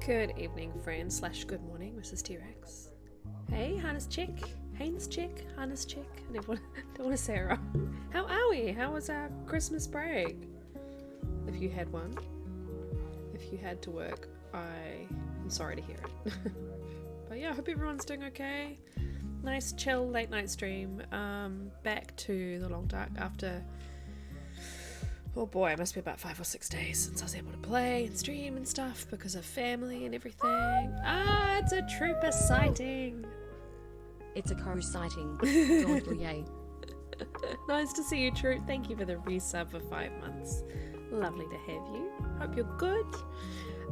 Good evening, friend / good morning, Mrs. T-Rex. Hey, harness check. Haynes check. Harness check. I don't want to say it wrong. How are we? How was our Christmas break? If you had one. If you had to work, I'm sorry to hear it. But yeah, I hope everyone's doing okay. Nice, chill, late night stream. Back to the Long Dark after... Oh boy, it must be about 5 or 6 days since I was able to play and stream and stuff because of family and everything. Ah, it's a trooper sighting. It's a car sighting. Don't yay. Nice to see you, Troop. Thank you for the resub for 5 months. Lovely to have you. Hope you're good.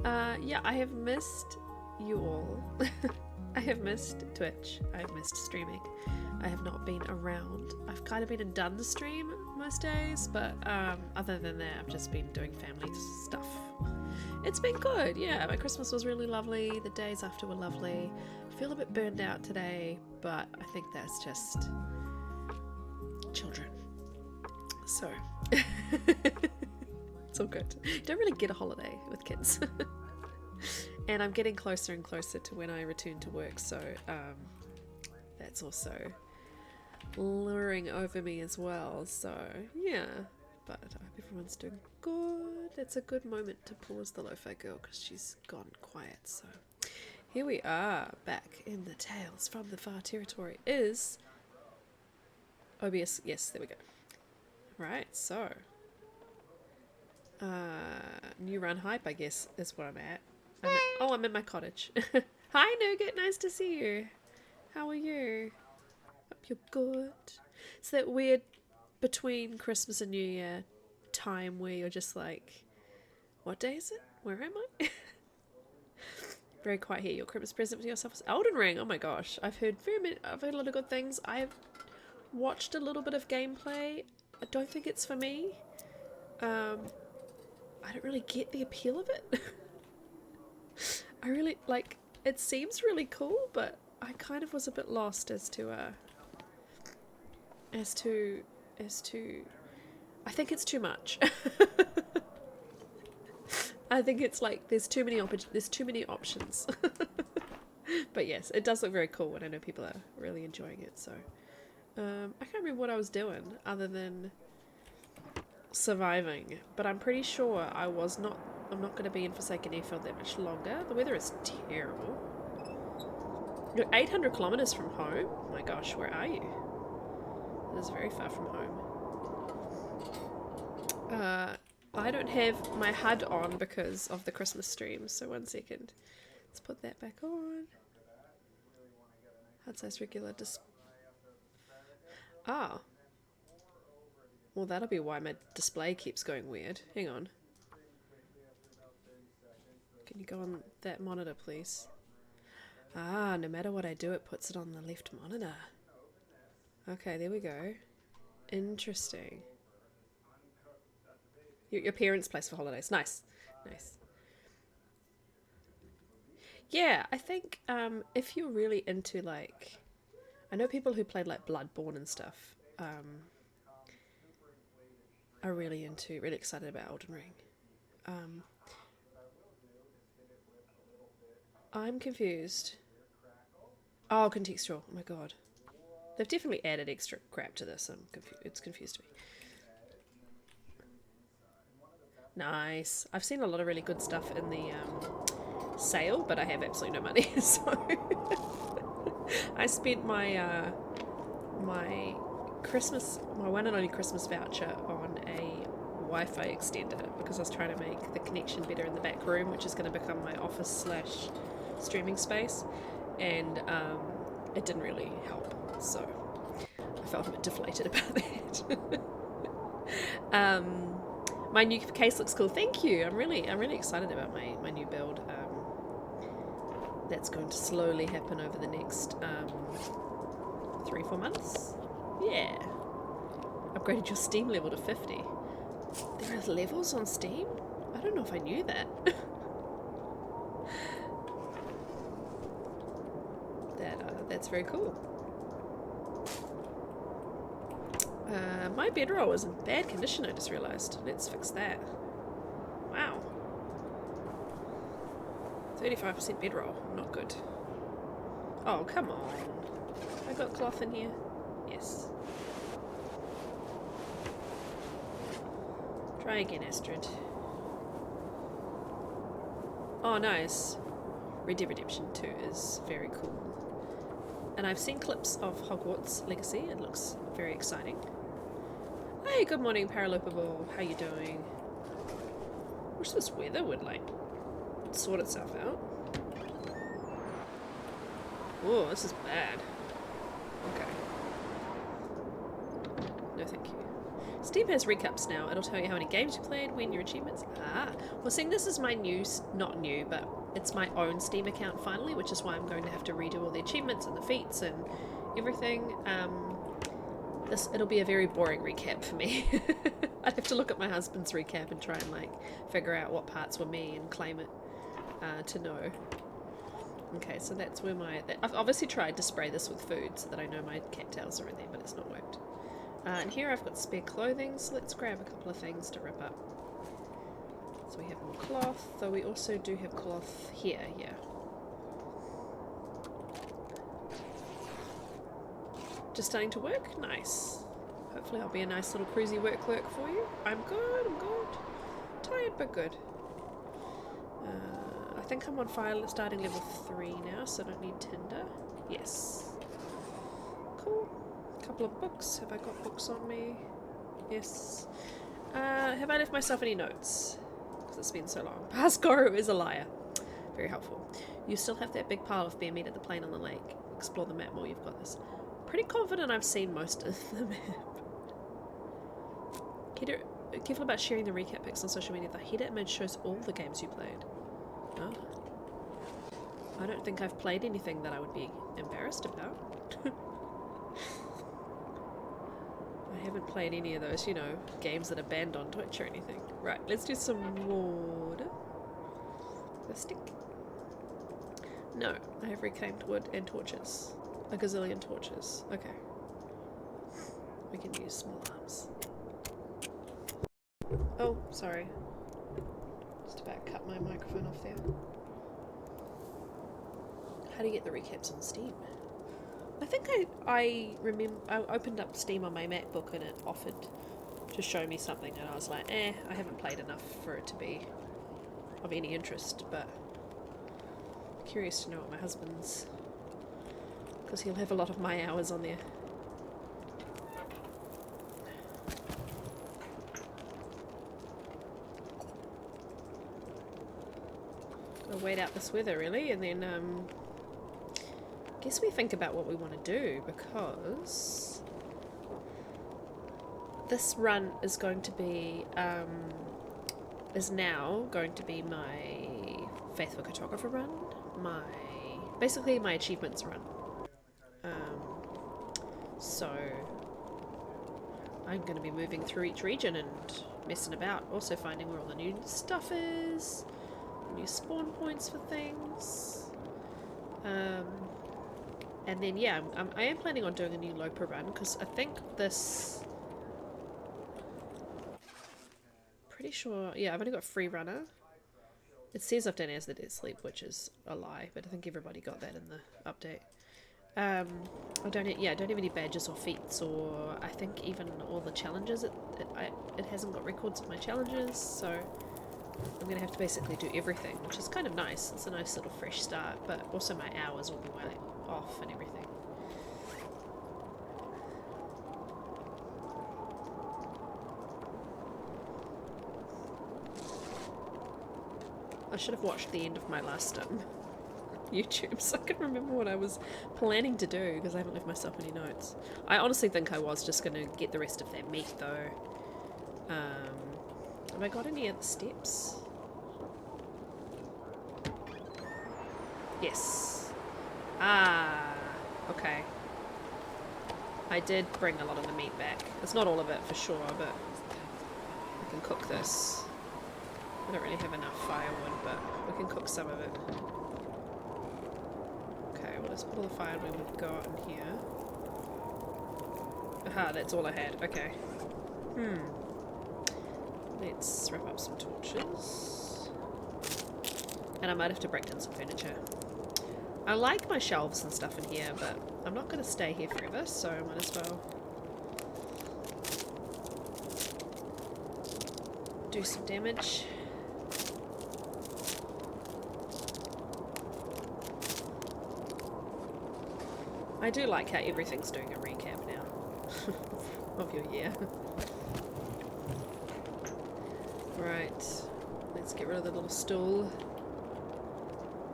Yeah, I have missed you all. I have missed Twitch. I've missed streaming. I have not been around. I've kind of been and done the stream most days, but other than that, I've just been doing family stuff. It's been good, yeah. My Christmas was really lovely. The days after were lovely. I feel a bit burned out today, but I think that's just children. So, it's all good. You don't really get a holiday with kids. And I'm getting closer and closer to when I return to work, so that's also luring over me as well, so yeah, but I hope everyone's doing good. It's a good moment to pause the Lo-Fi Girl because she's gone quiet. So here we are back in the Tales from the Far Territory. Is OBS, yes, there we go. Right, so new run hype, I guess, is what I'm at. I'm in my cottage. Hi Nougat, nice to see you. How are you? Hope you're good. It's that weird between Christmas and New Year time where you're just like, what day is it? Where am I? Very quiet here. Your Christmas present for yourself is Elden Ring. Oh my gosh, I've heard a lot of good things. I've watched a little bit of gameplay. I don't think it's for me. I don't really get the appeal of it. I really like. It seems really cool, but I kind of was a bit lost as to I think it's too much. I think it's like there's too many options. But yes, it does look very cool, and I know people are really enjoying it. So I can't remember what I was doing other than surviving, but I'm pretty sure I'm not going to be in Forsaken Airfield that much longer. The weather is terrible. You're 800 kilometers from home? Oh my gosh, where are you? It is very far from home. I don't have my HUD on because of the Christmas stream, so 1 second. Let's put that back on. HUD size regular Ah. Well, that'll be why my display keeps going weird. Hang on. Can you go on that monitor, please? Ah, no matter what I do, it puts it on the left monitor. Okay, there we go. Interesting. Your parents' place for holidays. Nice. Nice. Yeah, I think if you're really into, like... I know people who played, like, Bloodborne and stuff are really excited about Elden Ring. I'm confused. Oh, contextual. Oh my god. They've definitely added extra crap to this. It's confused me. Nice. I've seen a lot of really good stuff in the sale, but I have absolutely no money, so I spent my my one and only Christmas voucher on a Wi-Fi extender because I was trying to make the connection better in the back room, which is going to become my office / streaming space, and it didn't really help, so I felt a bit deflated about that. My new case looks cool. Thank you. I'm really excited about my new build. That's going to slowly happen over the next 3-4 months. Yeah. Upgraded your Steam level to 50. There are levels on Steam? I don't know if I knew that. That's very cool. My bedroll was in bad condition, I just realised. Let's fix that. Wow. 35% bedroll. Not good. Oh, come on. I got cloth in here. Yes. Try again, Astrid. Oh, nice. Red Dead Redemption 2 is very cool. And I've seen clips of Hogwarts Legacy. It looks very exciting. Hey, good morning, Paralopable. How you doing? Wish this weather would, like, sort itself out. Oh, this is bad. Okay. No, thank you. Steam has recaps now. It'll tell you how many games you played, when your achievements. Ah, well, seeing this is my new, not new, but it's my own Steam account finally, which is why I'm going to have to redo all the achievements and the feats and everything. It'll be a very boring recap for me. I'd have to look at my husband's recap and try and like figure out what parts were me and claim it to know. Okay, so that's where I've obviously tried to spray this with food so that I know my cattails are in there, but it's not worked. And here I've got spare clothing, so let's grab a couple of things to rip up. So we have more cloth, though we also do have cloth here, yeah. Just starting to work? Nice. Hopefully I'll be a nice little cruisy work clerk for you. I'm good, I'm good. Tired but good. I think I'm on fire starting level 3 now, so I don't need tinder. Yes. Cool. Couple of books. Have I got books on me? Yes. Have I left myself any notes? Because it's been so long. Pascoru is a liar. Very helpful. You still have that big pile of bear meat at the plane on the lake. Explore the map more, you've got this. Pretty confident I've seen most of the map. Careful about sharing the recap pics on social media. The header image shows all the games you played. Oh. I don't think I've played anything that I would be embarrassed about. I haven't played any of those, you know, games that are banned on Twitch or anything. Right, let's do some water. A stick. No, I have reclaimed wood and torches. A gazillion torches. Okay. We can use small arms. Oh, sorry. Just about cut my microphone off there. How do you get the recaps on Steam? I think I remember I opened up Steam on my MacBook and it offered to show me something and I was like, I haven't played enough for it to be of any interest, but I'm curious to know what my husband's, because he'll have a lot of my hours on there. Gotta wait out this weather really, and then guess we think about what we want to do, because this run is going to be is now going to be my Faithful Cartographer run, basically my achievements run. So I'm going to be moving through each region and messing about, also finding where all the new stuff is, new spawn points for things. And then yeah, I am planning on doing a new Lopa run, because I think this, pretty sure, yeah, I've only got free runner. It says I've done As the Dead Sleep, which is a lie, but I think everybody got that in the update. I don't have any badges or feats, or I think even all the challenges, it hasn't got records of my challenges, so I'm going to have to basically do everything, which is kind of nice. It's a nice little fresh start, but also my hours will be way off and everything. I should have watched the end of my last YouTube so I can remember what I was planning to do, because I haven't left myself any notes. I honestly think I was just going to get the rest of that meat though. Have I got any other steps? Yes. Ah, okay. I did bring a lot of the meat back. It's not all of it for sure, but I can cook this. I don't really have enough firewood, but we can cook some of it. Okay, well let's put all the firewood we've got in here. Aha, that's all I had. Okay. Let's wrap up some torches. And I might have to break down some furniture. I like my shelves and stuff in here, but I'm not going to stay here forever, so I might as well do some damage. I do like how everything's doing a recap now of your year. Right, let's get rid of the little stool.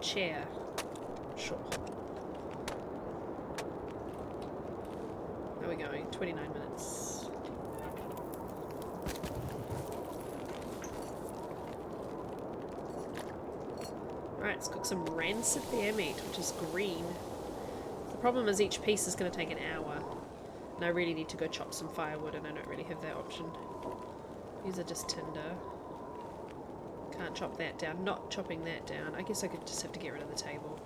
Chair. Sure. How are we going? 29 minutes. Right, let's cook some rancid bear meat, which is green. The problem is each piece is going to take an hour. And I really need to go chop some firewood, and I don't really have that option. These are just tinder. Can't chop that down. Not chopping that down. I guess I could just have to get rid of the table.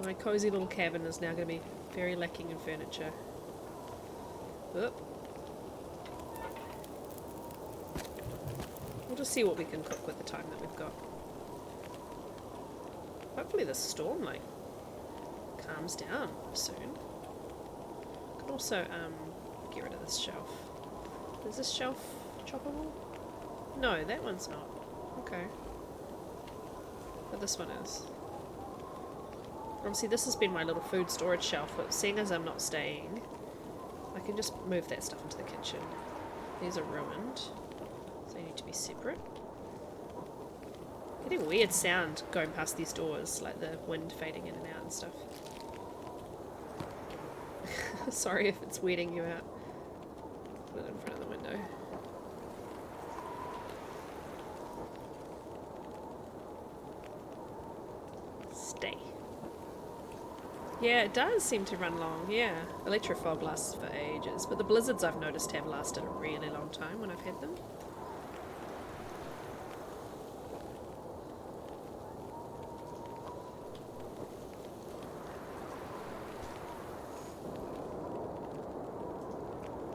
My cozy little cabin is now going to be very lacking in furniture. Oop. We'll just see what we can cook with the time that we've got. Hopefully this storm, like, calms down soon. Could also, get rid of this shelf. Is this shelf choppable? No, that one's not. Okay. But this one is. Obviously this has been my little food storage shelf, but seeing as I'm not staying, I can just move that stuff into the kitchen. These are ruined, so they need to be separate. Getting weird sound going past these doors, like the wind fading in and out and stuff. Sorry if it's weirding you out. Put it in front of the window. Stay. Yeah, it does seem to run long, yeah. Electrofog lasts for ages, but the blizzards I've noticed have lasted a really long time when I've had them.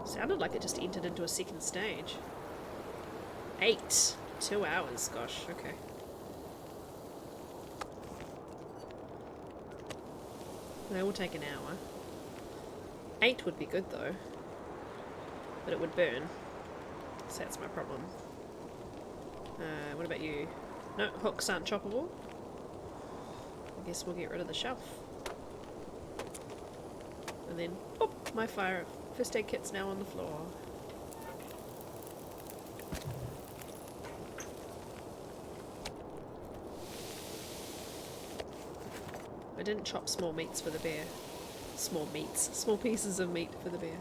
Sounded like it just entered into a second stage. 8. 2 hours, gosh, okay. They will take an hour. 8 would be good though. But it would burn. So that's my problem. What about you? No, hooks aren't choppable. I guess we'll get rid of the shelf. And then, oh, my first aid kit's now on the floor. I didn't chop small meats for the bear. Small pieces of meat for the bear.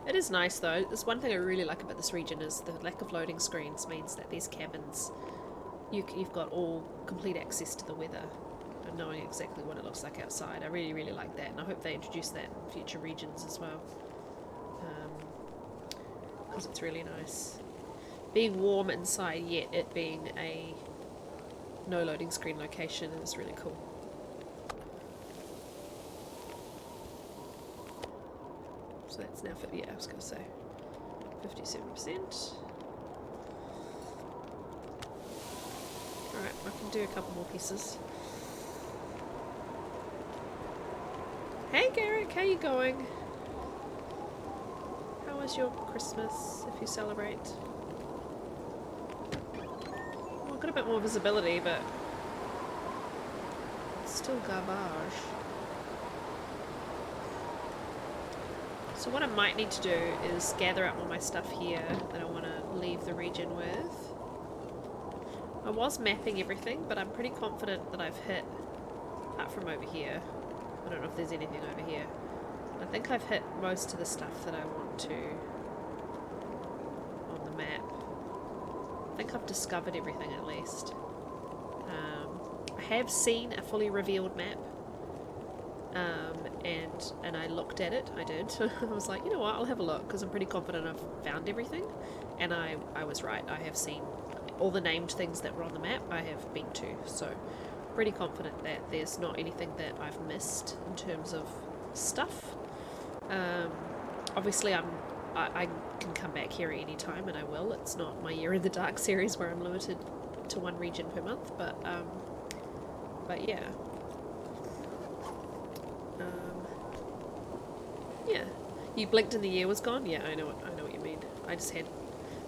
It is nice though. There's one thing I really like about this region is the lack of loading screens means that these cabins, you've got all complete access to the weather and knowing exactly what it looks like outside. I really, really like that, and I hope they introduce that in future regions as well. Because it's really nice. Being warm inside, yet it being a no loading screen location is really cool. So that's now, yeah, I was going to say 57%. Alright, I can do a couple more pieces. Hey Garrick, how you going? How was your Christmas, if you celebrate? Well, I've got a bit more visibility, but it's still garbage. So what I might need to do is gather up all my stuff here that I want to leave the region with. I was mapping everything, but I'm pretty confident that I've hit, apart from over here, I don't know if there's anything over here. I think I've hit most of the stuff that I want to on the map. I think I've discovered everything at least. I have seen a fully revealed map, and I looked at it, I did. I was like, you know what, I'll have a look, because I'm pretty confident I've found everything, and I was right. I have seen all the named things that were on the map, I have been to, so pretty confident that there's not anything that I've missed in terms of stuff. Obviously, I can come back here at any time, and I will. It's not my Year in the Dark series where I'm limited to one region per month, but yeah. Yeah. You blinked and the year was gone? Yeah, I know what you mean. I just had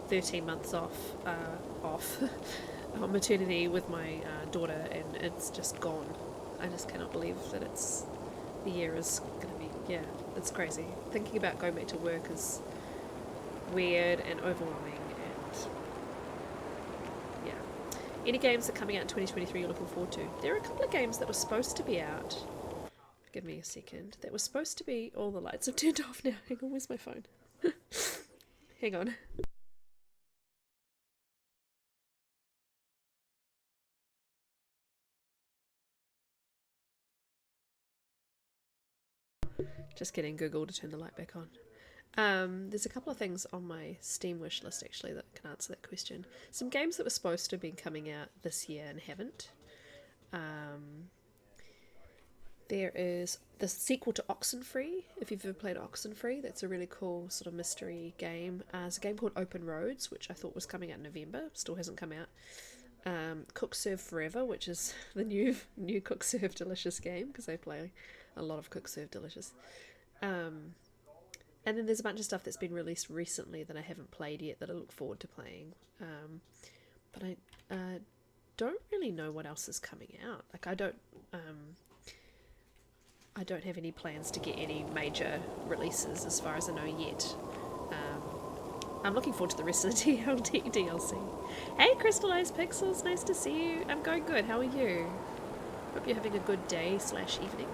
13 months off on maternity with my daughter, and it's just gone. I just cannot believe that the year is going to be, yeah, it's crazy. Thinking about going back to work is weird and overwhelming, and yeah. Any games that are coming out in 2023 you're looking forward to? There are a couple of games that were supposed to be out. Give me a second. That was supposed to be... All the lights have turned off now. Hang on, where's my phone? Hang on. Just getting Google to turn the light back on. There's a couple of things on my Steam wish list actually that can answer that question. Some games that were supposed to have been coming out this year and haven't. There is the sequel to Oxenfree. If you've ever played Oxenfree, that's a really cool sort of mystery game. There's a game called Open Roads, which I thought was coming out in November. Still hasn't come out. Cook Serve Forever, which is the new Cook Serve Delicious game, because I play a lot of Cook Serve Delicious. And then there's a bunch of stuff that's been released recently that I haven't played yet that I look forward to playing. But I don't really know what else is coming out. Like, I don't have any plans to get any major releases as far as I know yet. I'm looking forward to the rest of the TLD DLC. Hey, Crystallized Pixels, nice to see you. I'm going good. How are you? Hope you're having a good day/evening.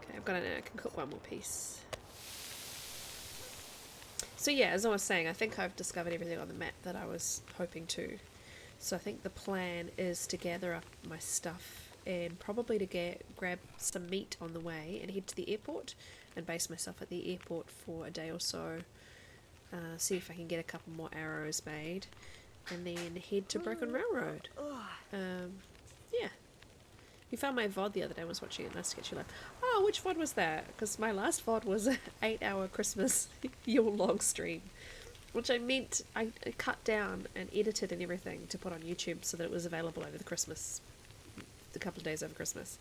Okay, I've got I can cook one more piece. So yeah, as I was saying, I think I've discovered everything on the map that I was hoping to. So I think the plan is to gather up my stuff and probably to grab some meat on the way and head to the airport and base myself at the airport for a day or so. See if I can get a couple more arrows made and then head to Broken Railroad. Yeah. You found my VOD the other day and was watching it. Nice to get you like, oh, which VOD was that? Because my last VOD was an 8-hour Christmas Yule log stream. Which I cut down and edited and everything to put on YouTube so that it was available over the couple of days over Christmas.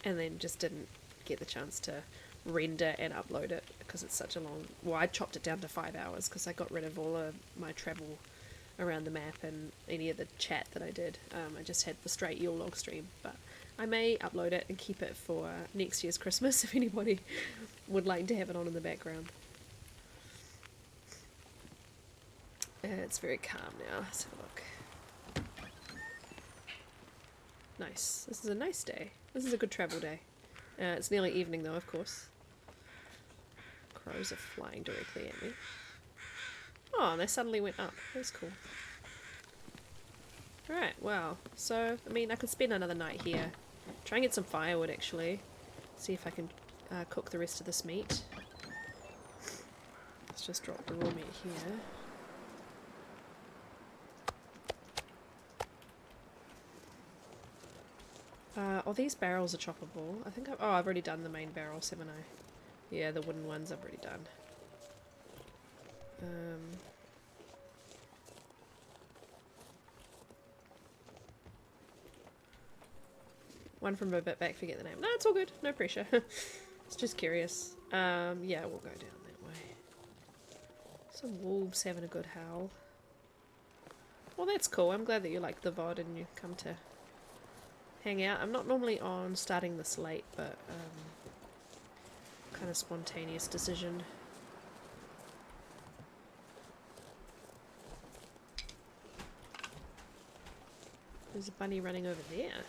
And then just didn't get the chance to render and upload it because it's such a long... Well, I chopped it down to 5 hours because I got rid of all of my travel around the map and any of the chat that I did. I just had the straight Yule log stream. But I may upload it and keep it for next year's Christmas if anybody would like to have it on in the background. It's very calm now. Let's have a look. Nice. This is a nice day. This is a good travel day. It's nearly evening though, of course. Crows are flying directly at me. Oh, and they suddenly went up. That's cool. Alright, well, so, I mean, I could spend another night here. Try and get some firewood, actually. See if I can cook the rest of this meat. Let's just drop the raw meat here. Oh, these barrels are choppable. I think I've already done the main barrels, haven't I? Yeah, the wooden ones I've already done. One from a bit back, forget the name. No, it's all good. No pressure. It's just curious. Yeah, we'll go down that way. Some wolves having a good howl. Well, that's cool. I'm glad that you like the VOD and you come to hang out. I'm not normally on starting this late, but kind of spontaneous decision. There's a bunny running over there.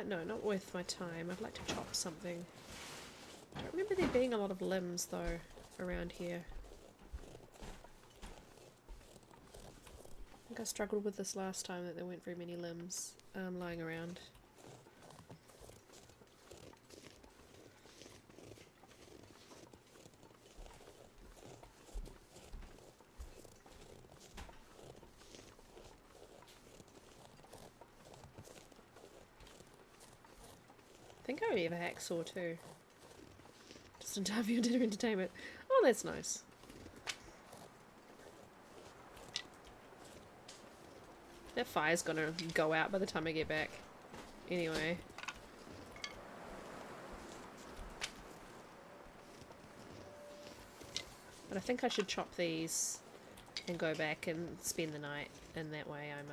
No, not worth my time. I'd like to chop something. I don't remember there being a lot of limbs, though, around here. I think I struggled with this last time, that there weren't very many limbs lying around. I think I already have a hacksaw too. Just in time for your dinner entertainment. Oh, that's nice. That fire's gonna go out by the time I get back. Anyway. But I think I should chop these and go back and spend the night, and that way I'm,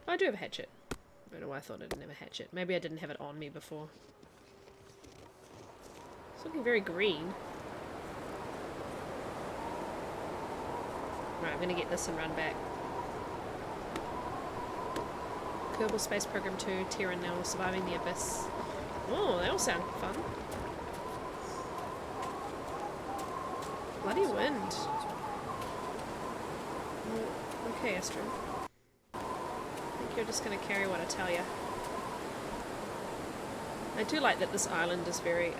I do have a hatchet. I don't know why I thought I didn't have a hatchet. Maybe I didn't have it on me before. It's looking very green. Right, I'm gonna get this and run back. Kerbal Space Program 2, Terra Nil, Surviving the Abyss. Oh, they all sound fun. Bloody wind. Oh, okay, Astrid. I think you're just gonna carry what I tell you. I do like that this island is very,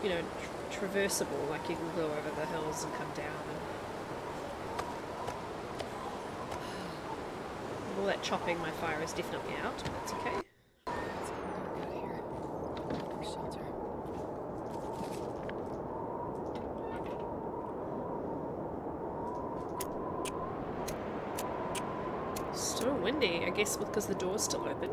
you know, traversable. Like you can go over the hills and come down. And all that chopping, my fire is definitely out, but that's okay. It's getting dark out here. Look for shelter. So windy, I guess because the door's still open.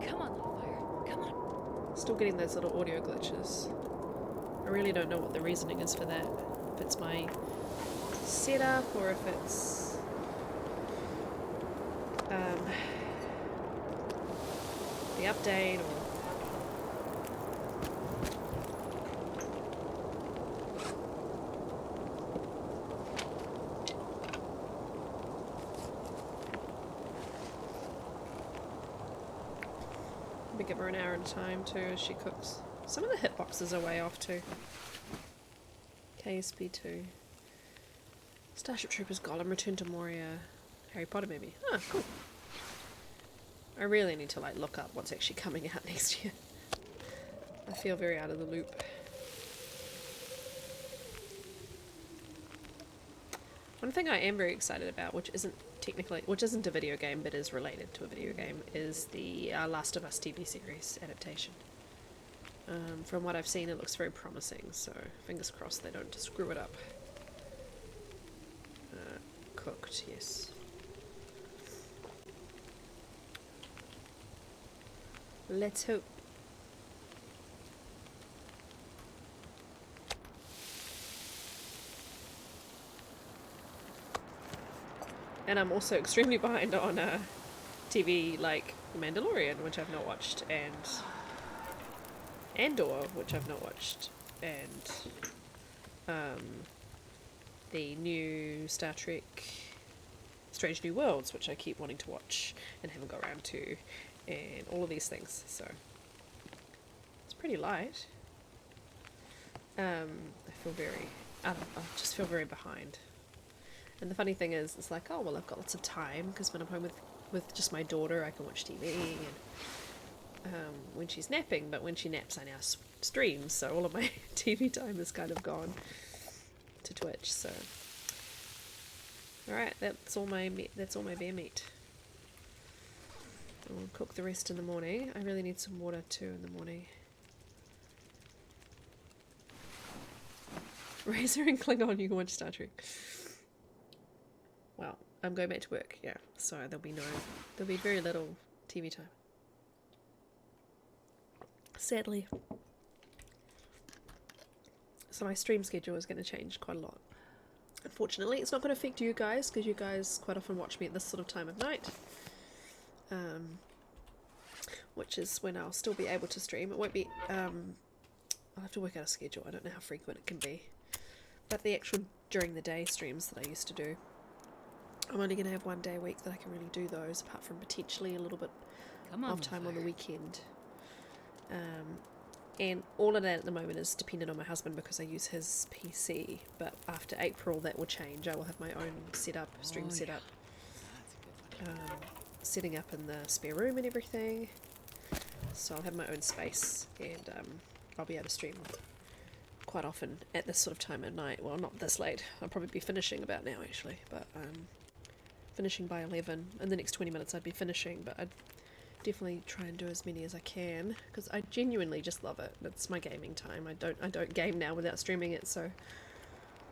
Come on, little fire. Come on. Still getting those little audio glitches. I really don't know what the reasoning is for that. If it's my setup or if it's the update or we give her an hour at a time too as she cooks. Some of the hitboxes are way off too. KSP2. Starship Troopers Gollum, Return to Moria, Harry Potter maybe. Ah, cool. I really need to like look up what's actually coming out next year. I feel very out of the loop. One thing I am very excited about, which isn't a video game but is related to a video game, is the Last of Us TV series adaptation. From what I've seen, it looks very promising, so fingers crossed they don't screw it up. Cooked, yes. Let's hope. And I'm also extremely behind on TV like The Mandalorian, which I've not watched, and Andor, which I've not watched, and the new Star Trek Strange New Worlds, which I keep wanting to watch and haven't got around to, and all of these things, so it's pretty light. I feel very, I just feel very behind. And the funny thing is, it's like, oh well, I've got lots of time, because when I'm home with just my daughter, I can watch TV, and when she's napping, but when she naps I now stream, so all of my TV time is kind of gone to Twitch, so alright, that's all my bear meat. I'll cook the rest in the morning. I really need some water too in the morning. Razor and Klingon, you can watch Star Trek. Well, I'm going back to work, yeah, so there'll be very little TV time. Sadly. So my stream schedule is going to change quite a lot. Unfortunately, it's not going to affect you guys, because you guys quite often watch me at this sort of time of night. Which is when I'll still be able to stream. It won't be, I'll have to work out a schedule. I don't know how frequent it can be. But the actual during the day streams that I used to do, I'm only going to have one day a week that I can really do those, apart from potentially a little bit of time on the weekend. And all of that at the moment is dependent on my husband, because I use his PC, but after April that will change. I will have my own setup, stream setup, setting up in the spare room and everything, so I'll have my own space, and I'll be able to stream quite often at this sort of time at night. Well, not this late, I'll probably be finishing about now actually, but finishing by 11. In the next 20 minutes I'd be finishing, but I'd definitely try and do as many as I can, because I genuinely just love it. It's my gaming time. I don't game now without streaming it, so...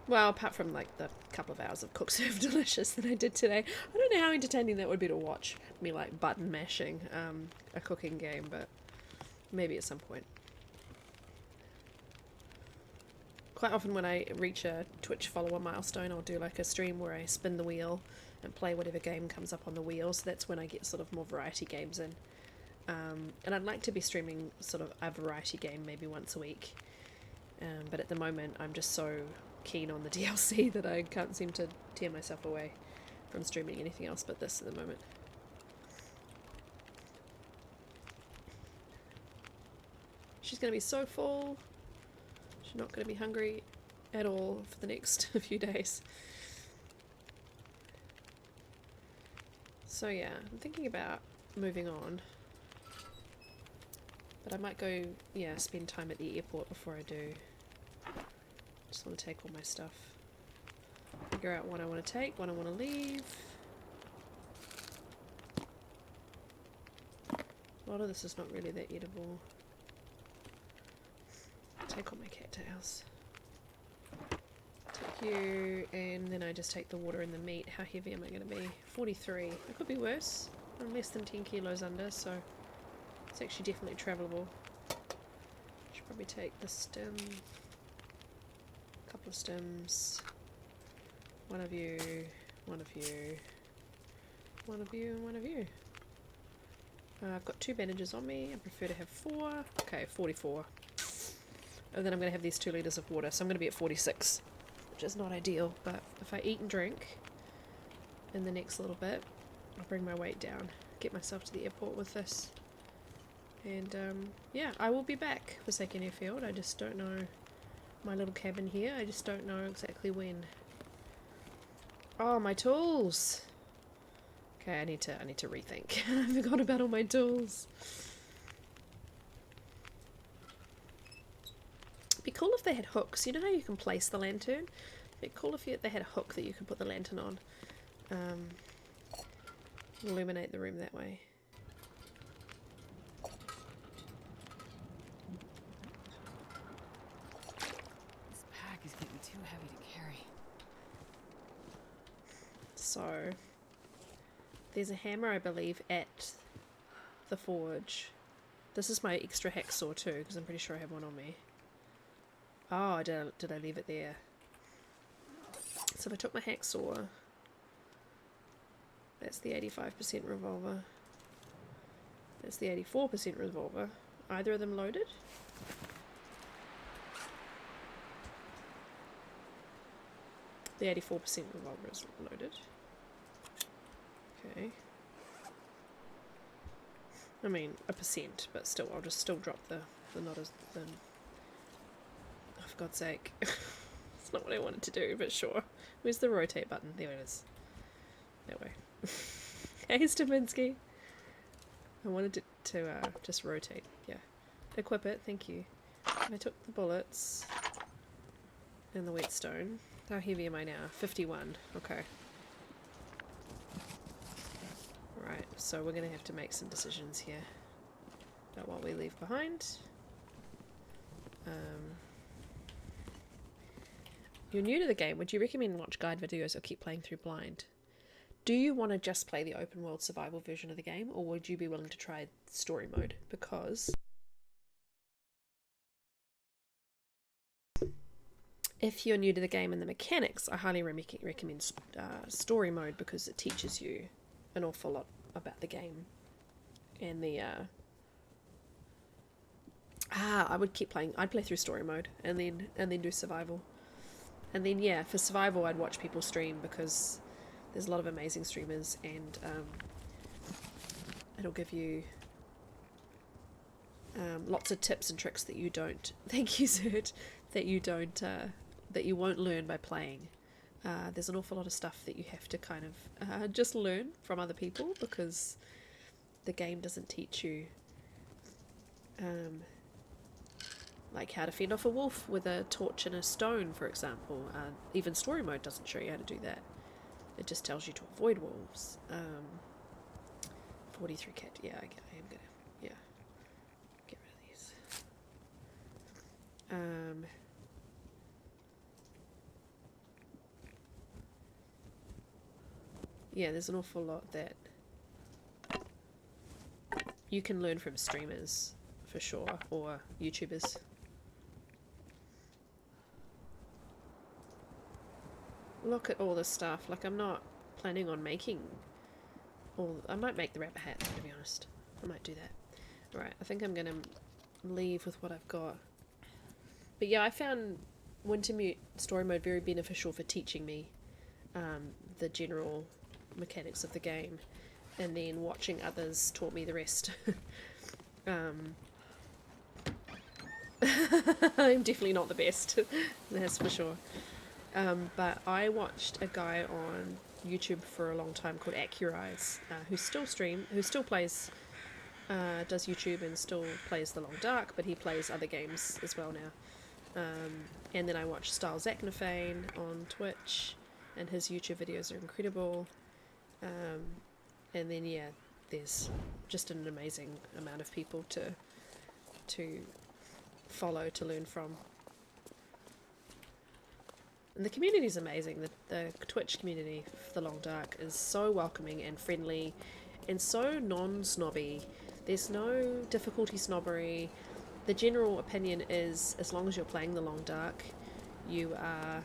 Well, apart from like the couple of hours of Cook Serve Delicious that I did today. I don't know how entertaining that would be to watch me like button mashing a cooking game, but maybe at some point. Quite often when I reach a Twitch follower milestone, I'll do like a stream where I spin the wheel and play whatever game comes up on the wheel, so that's when I get sort of more variety games in. And I'd like to be streaming sort of a variety game maybe once a week, but at the moment I'm just so keen on the DLC that I can't seem to tear myself away from streaming anything else but this at the moment. She's going to be so full. She's not going to be hungry at all for the next few days. So yeah, I'm thinking about moving on. But I might go, yeah, spend time at the airport before I do. Just want to take all my stuff. Figure out what I want to take, what I want to leave. A lot of this is not really that edible. Take all my cattails. Take you, and then I just take the water and the meat. How heavy am I going to be? 43. It could be worse. I'm less than 10 kilos under, so it's actually definitely travelable. Should probably take the stem. Couple of stems, one of you, one of you, one of you, and one of you. I've got 2 bandages on me. I prefer to have 4. Okay, 44. And then I'm going to have these 2 litres of water, so I'm going to be at 46, which is not ideal, but if I eat and drink in the next little bit, I'll bring my weight down, get myself to the airport with this. And yeah, I will be back for Forsaken Airfield. I just don't know my little cabin here. I just don't know exactly when. Oh, my tools. Okay, I need to rethink. I forgot about all my tools. It'd be cool if they had hooks. You know how you can place the lantern? It'd be cool if they had a hook that you could put the lantern on. Illuminate the room that way. Is getting too heavy to carry. So there's a hammer, I believe, at the forge. This is my extra hacksaw too, because I'm pretty sure I have one on me. Oh, did I leave it there? So if I took my hacksaw, that's the 85% revolver. That's the 84% revolver. Either of them loaded? The 84% revolver is loaded. Okay. I mean, a percent, but still, I'll just still drop the not as the. Oh, for God's sake. It's not what I wanted to do, but sure. Where's the rotate button? There it is. That way. Hey, Stavinsky. I wanted to just rotate. Yeah. Equip it, thank you. I took the bullets and the whetstone. How heavy am I now? 51. Okay. Right, so we're going to have to make some decisions here about what we leave behind. You're new to the game. Would you recommend watch guide videos or keep playing through blind? Do you want to just play the open world survival version of the game, or would you be willing to try story mode? Because if you're new to the game and the mechanics, I highly recommend story mode, because it teaches you an awful lot about the game. And the I would keep playing. I'd play through story mode and then do survival. And then yeah, for survival I'd watch people stream, because there's a lot of amazing streamers, and it'll give you lots of tips and tricks that you don't. Thank you, Zert. That you don't. That you won't learn by playing. There's an awful lot of stuff that you have to kind of just learn from other people, because the game doesn't teach you like how to fend off a wolf with a torch and a stone, for example. Even story mode doesn't show you how to do that. It just tells you to avoid wolves. 43 cat. Yeah, I am gonna. Yeah, get rid of these. Yeah, there's an awful lot that you can learn from streamers, for sure, or YouTubers. Look at all this stuff. Like, I'm not planning on making all... I might make the rabbit hat, to be honest. I might do that. Alright, I think I'm gonna leave with what I've got. But yeah, I found Wintermute story mode very beneficial for teaching me the general mechanics of the game, and then watching others taught me the rest. I'm definitely not the best, that's for sure. But I watched a guy on YouTube for a long time called Accurize, who still plays, does YouTube and still plays The Long Dark, but he plays other games as well now. And then I watched Style Zachnafane on Twitch, and his YouTube videos are incredible. And then yeah, there's just an amazing amount of people to follow, to learn from. And the community is amazing. The Twitch community for The Long Dark is so welcoming and friendly and so non-snobby. There's no difficulty snobbery. The general opinion is, as long as you're playing The Long Dark, you are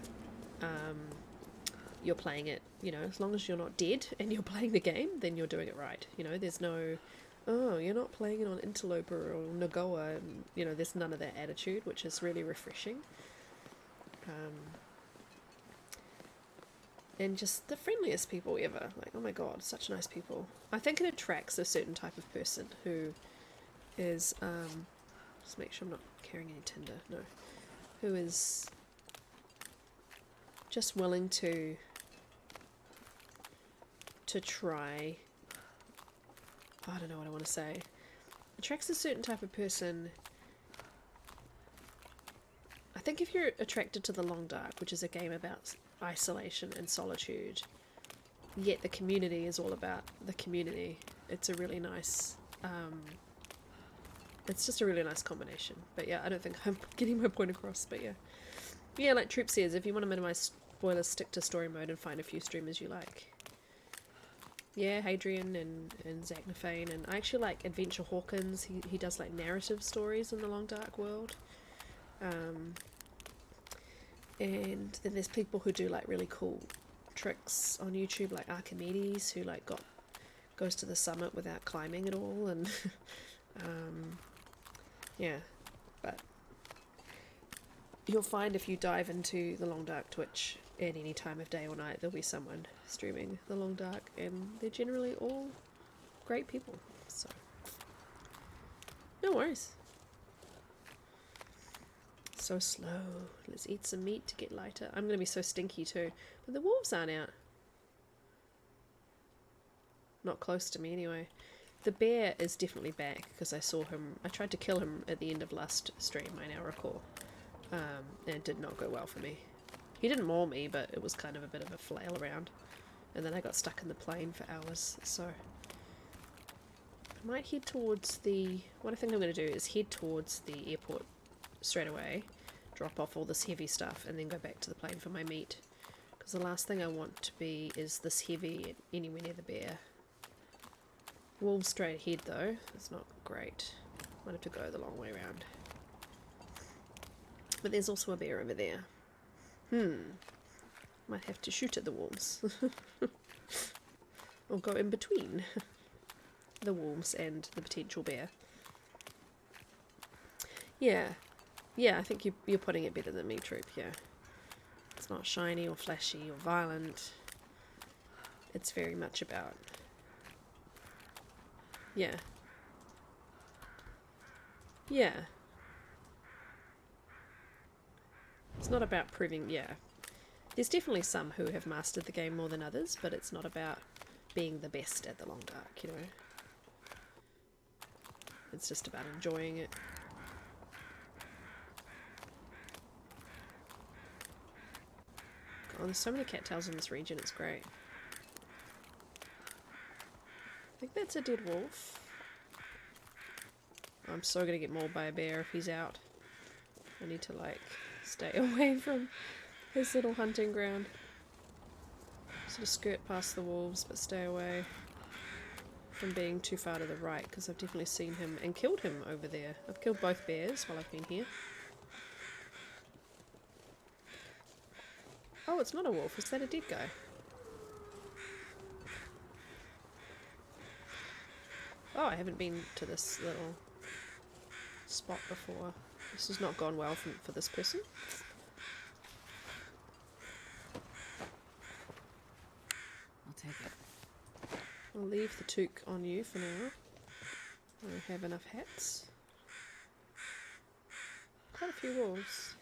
you're playing it, you know, as long as you're not dead and you're playing the game, then you're doing it right. You know, there's no, oh, you're not playing it on Interloper or Nagoa, and, you know, there's none of that attitude, which is really refreshing. And just the friendliest people ever. Like, oh my god, such nice people. I think it attracts a certain type of person who is, just make sure I'm not carrying any tinder, no. Who is just willing to try, I don't know what I want to say. Attracts a certain type of person. I think if you're attracted to The Long Dark, which is a game about isolation and solitude, yet the community is all about the community, it's a really nice, it's just a really nice combination. But yeah, I don't think I'm getting my point across, but yeah. Yeah, like Troop says, if you want to minimize spoilers, stick to story mode and find a few streamers you like. Yeah, Hadrian and Zachnafane, and I actually like Adventure Hawkins. He does like narrative stories in the Long Dark world. And then there's people who do like really cool tricks on YouTube, like Archimedes, who like goes to the summit without climbing at all, and yeah, but you'll find if you dive into the Long Dark Twitch at any time of day or night, there'll be someone streaming the Long Dark, and they're generally all great people, so no worries. So slow. Let's eat some meat to get lighter. I'm gonna be so stinky too, but the wolves aren't out. Not close to me anyway. The bear is definitely back because I saw him. I tried to kill him at the end of last stream, I now recall, and it did not go well for me. He didn't maul me, but it was kind of a bit of a flail around, and then I got stuck in the plane for hours. So I might head towards the... What I think I'm going to do is head towards the airport straight away, drop off all this heavy stuff, and then go back to the plane for my meat, because the last thing I want to be is this heavy anywhere near the bear. Wolves straight ahead though, it's not great. Might have to go the long way around. But there's also a bear over there. Might have to shoot at the wolves. Or go in between the wolves and the potential bear. Yeah, I think you're putting it better than me, Troop, yeah. It's not shiny or flashy or violent. It's very much about... Yeah. Yeah. It's not about proving... Yeah. There's definitely some who have mastered the game more than others, but it's not about being the best at the Long Dark, you know. It's just about enjoying it. Oh, there's so many cattails in this region, it's great. think that's a dead wolf. I'm so gonna get mauled by a bear if he's out. I need to like stay away from his little hunting ground. Sort of skirt past the wolves but stay away from being too far to the right because I've definitely seen him and killed him over there. I've killed both bears while I've been here. Oh, it's not a wolf. Is that a dead guy? Oh, I haven't been to this little spot before. This has not gone well for this person. I'll take it. I'll leave the toque on you for now. I don't have enough hats. Quite a few wolves.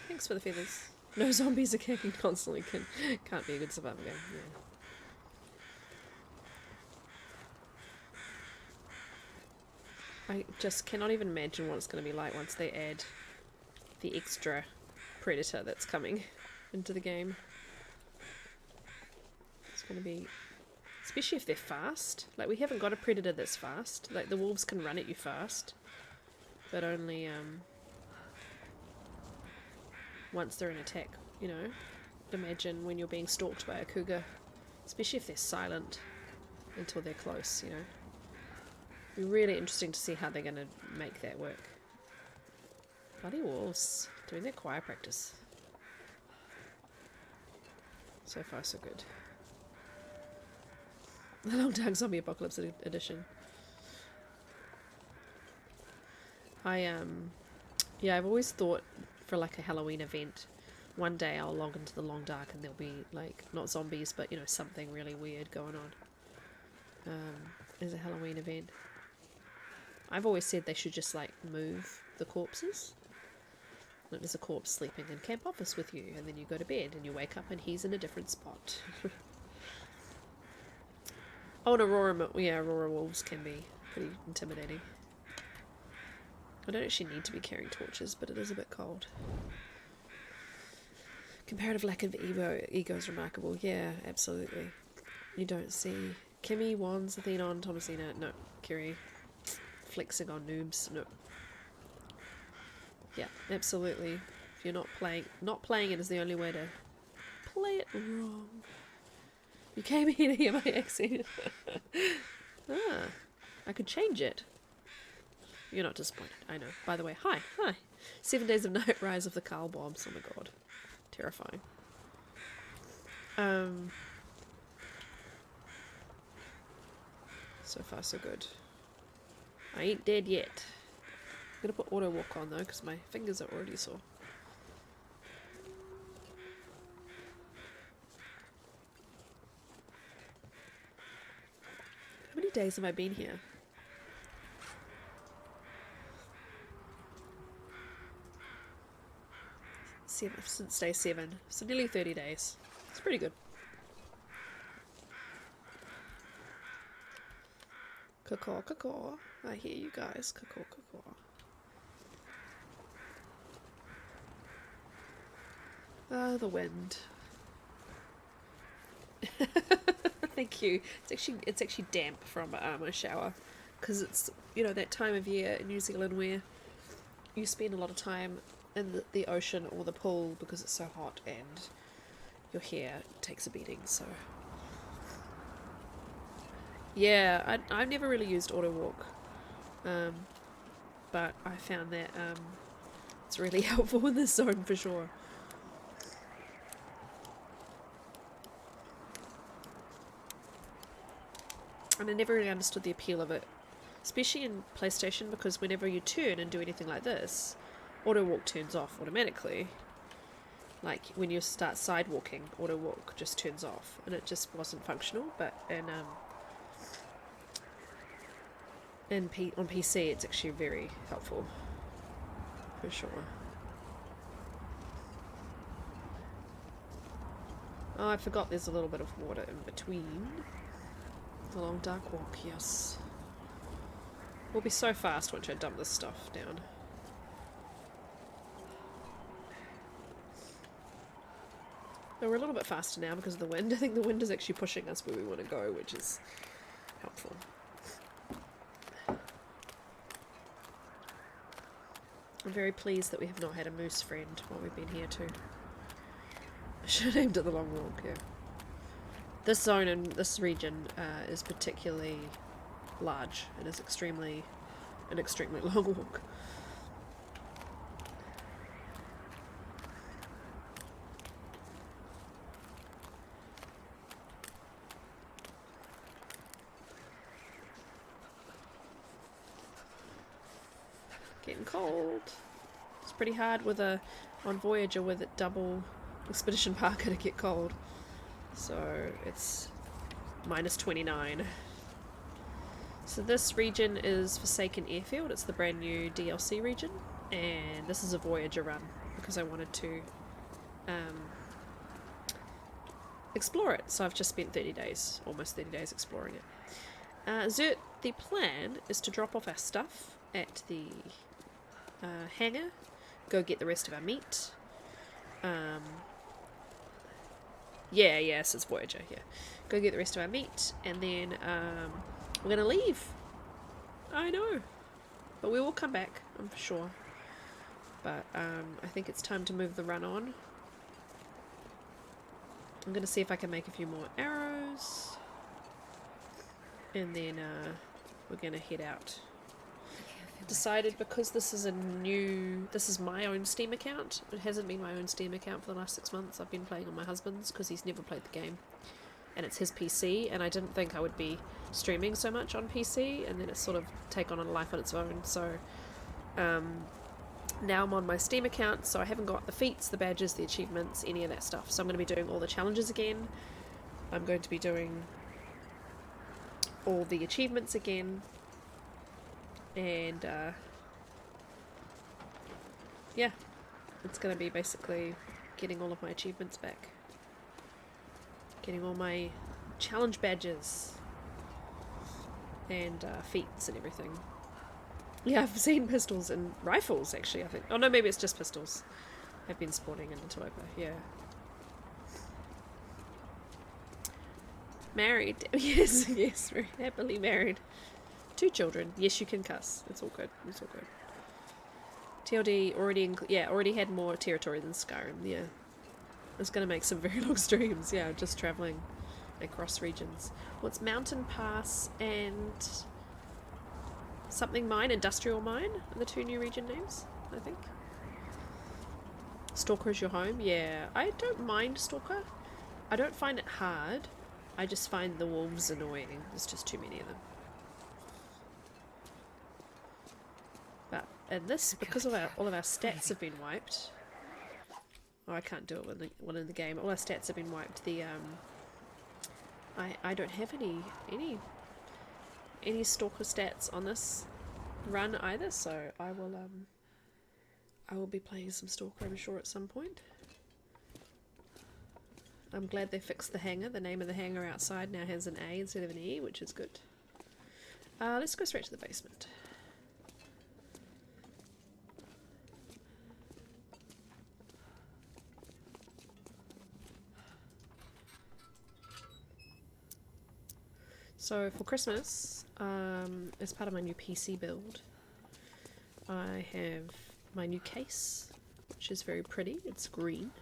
Thanks for the feathers. No zombies are kicking constantly. Can't be a good survival game. Yeah. I just cannot even imagine what it's going to be like once they add the extra predator that's coming into the game. It's going to be... Especially if they're fast. Like, we haven't got a predator that's fast. Like, the wolves can run at you fast. But only, once they're in attack, you know. Imagine when you're being stalked by a cougar. Especially if they're silent until they're close, you know. It'll be really interesting to see how they're going to make that work. Bloody wolves. Doing their choir practice. So far, so good. The Long Dark Zombie Apocalypse edition. Yeah, I've always thought for like a Halloween event, one day I'll log into the Long Dark and there'll be like, not zombies, but you know, something really weird going on. As a Halloween event. I've always said they should just like move the corpses. Like there's a corpse sleeping in camp office with you, and then you go to bed and you wake up and he's in a different spot. Oh, and Aurora wolves can be pretty intimidating. I don't actually need to be carrying torches, but it is a bit cold. Comparative lack of ego is remarkable. Yeah, absolutely. You don't see Kimmy, Wands, Athena, Thomasina. No, Kiri. Flexing on noobs. No. Yeah, absolutely. If you're not playing it is the only way to play it wrong. You came here to hear my accent. I could change it. You're not disappointed, I know. By the way, hi. 7 Days of Night, Rise of the Carl Bombs. Oh my god. Terrifying. So far, so good. I ain't dead yet. I'm gonna put auto walk on though, because my fingers are already sore. How many days have I been here? Since day 7. So nearly 30 days. It's pretty good. Caw. I hear you guys. Caw. Ah, the wind. Thank you. It's actually damp from my shower, because it's, you know, that time of year in New Zealand where you spend a lot of time in the ocean or the pool because it's so hot and your hair takes a beating. So yeah, I've never really used auto walk, but I found that it's really helpful in this zone for sure. And I never really understood the appeal of it, especially in PlayStation, because whenever you turn and do anything like this, auto walk turns off automatically. Like when you start side walking, auto walk just turns off, and it just wasn't functional. But on PC, it's actually very helpful for sure. Oh, I forgot there's a little bit of water in between. The Long Dark Walk, yes. We'll be so fast once I dump this stuff down. But we're a little bit faster now because of the wind. I think the wind is actually pushing us where we want to go, which is helpful. I'm very pleased that we have not had a moose friend while we've been here too. I should have named it the Long Walk, yeah. This zone and this region is particularly large. It is an extremely long walk. Getting cold. It's pretty hard with on Voyager with it double Expedition Parker to get cold. So it's minus 29. So this region is Forsaken Airfield. It's the brand new DLC region, and this is a Voyager run because I wanted to explore it. So I've just spent 30 days, almost 30 days exploring it. Zert, the plan is to drop off our stuff at the hangar, go get the rest of our meat. Yes, it's Voyager, yeah. Go get the rest of our meat, and then we're gonna leave. I know. But we will come back, I'm sure. But I think it's time to move the run on. I'm gonna see if I can make a few more arrows. And then we're gonna head out. Decided because this is my own Steam account. It hasn't been my own Steam account for the last 6 months. I've been playing on my husband's because he's never played the game, and it's his PC, and I didn't think I would be streaming so much on PC, and then it's sort of taken on a life on its own. So now I'm on my Steam account, so I haven't got the feats, the badges, the achievements, any of that stuff. So I'm going to be doing all the challenges again. I'm going to be doing all the achievements again. And yeah, it's going to be basically getting all of my achievements back, getting all my challenge badges and feats and everything. Yeah, I've seen pistols and rifles actually, I think. Oh no, maybe it's just pistols I've been spawning in Talopa, yeah. Married. Yes, very happily married. 2 children. Yes, you can cuss. It's all good. It's all good. TLD already had more territory than Skyrim. Yeah, it's gonna make some very long streams. Yeah, just traveling across regions. What's Mountain Pass and something mine? Industrial Mine are the 2 new region names, I think. Stalker is your home. Yeah, I don't mind Stalker. I don't find it hard. I just find the wolves annoying. There's just too many of them. And this, because of all of our stats have been wiped. Oh, I can't do it when in the game. All our stats have been wiped. The I don't have any stalker stats on this run either. So I will be playing some stalker, I'm sure, at some point. I'm glad they fixed the hangar. The name of the hangar outside now has an A instead of an E, which is good. Let's go straight to the basement. So for Christmas, as part of my new PC build, I have my new case, which is very pretty. It's green.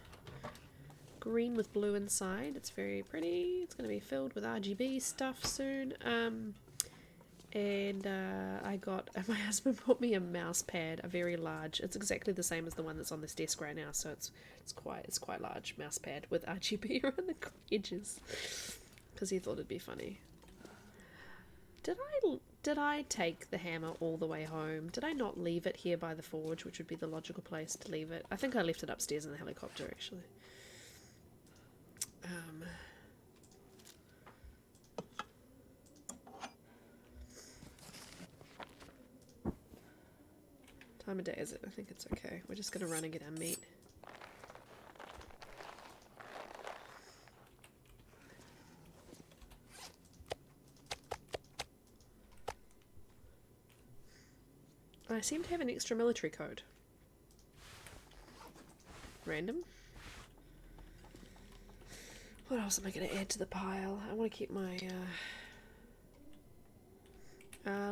Green with blue inside. It's very pretty. It's going to be filled with RGB stuff soon. And my husband bought me a mouse pad, a very large. It's exactly the same as the one that's on this desk right now. So it's quite large mouse pad with RGB around the edges, because he thought it'd be funny. Did I take the hammer all the way home? Did I not leave it here by the forge, which would be the logical place to leave it? I think I left it upstairs in the helicopter, actually. Time of day is it? I think it's okay. We're just going to run and get our meat. I seem to have an extra military code. Random. What else am I going to add to the pile? I want to keep my...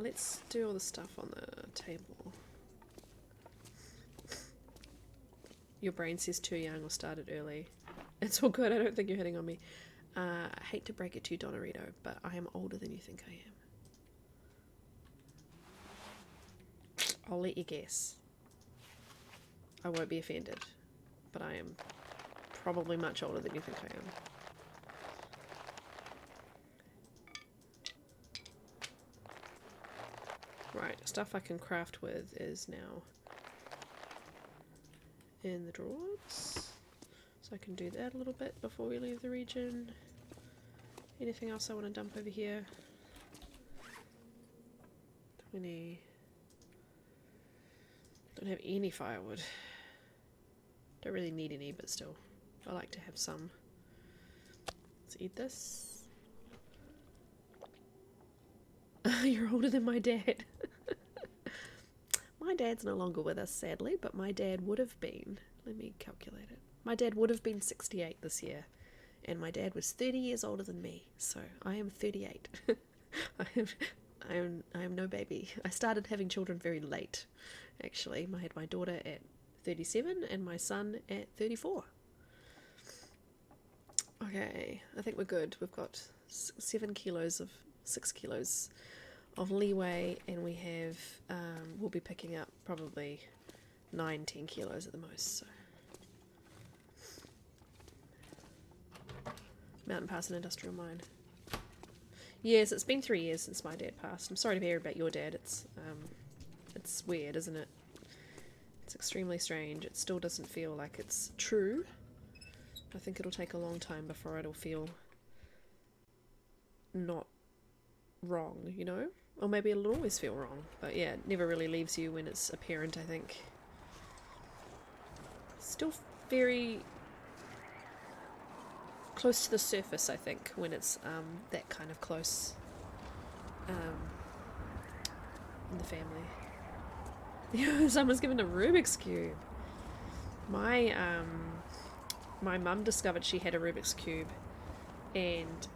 let's do all the stuff on the table. Your brain says too young or started early. It's all good, I don't think you're hitting on me. I hate to break it to you, Donarito, but I am older than you think I am. I'll let you guess. I won't be offended, but I am probably much older than you think I am. Right, stuff I can craft with is now in the drawers. So I can do that a little bit before we leave the region. Anything else I want to dump over here? 20. Don't have any firewood. Don't really need any, but still. I like to have some. Let's eat this. You're older than my dad. My dad's no longer with us, sadly, but my dad would have been. Let me calculate it. My dad would have been 68 this year, and my dad was 30 years older than me, so I am 38. I am no baby. I started having children very late, actually. I had my daughter at 37 and my son at 34. Okay, I think we're good. We've got 6 kilos of leeway, and we have we'll be picking up probably 9-10 kilos at the most. So Mountain Pass and Industrial Mine. Yes, it's been 3 years since my dad passed. I'm sorry to hear about your dad. It's weird, isn't it? It's extremely strange. It still doesn't feel like it's true. I think it'll take a long time before it'll feel not wrong, you know? Or maybe it'll always feel wrong. But yeah, it never really leaves you when it's apparent, I think. Still very close to the surface, I think, when it's that kind of close in the family. Yeah, someone's given a Rubik's Cube. My mum discovered she had a Rubik's Cube and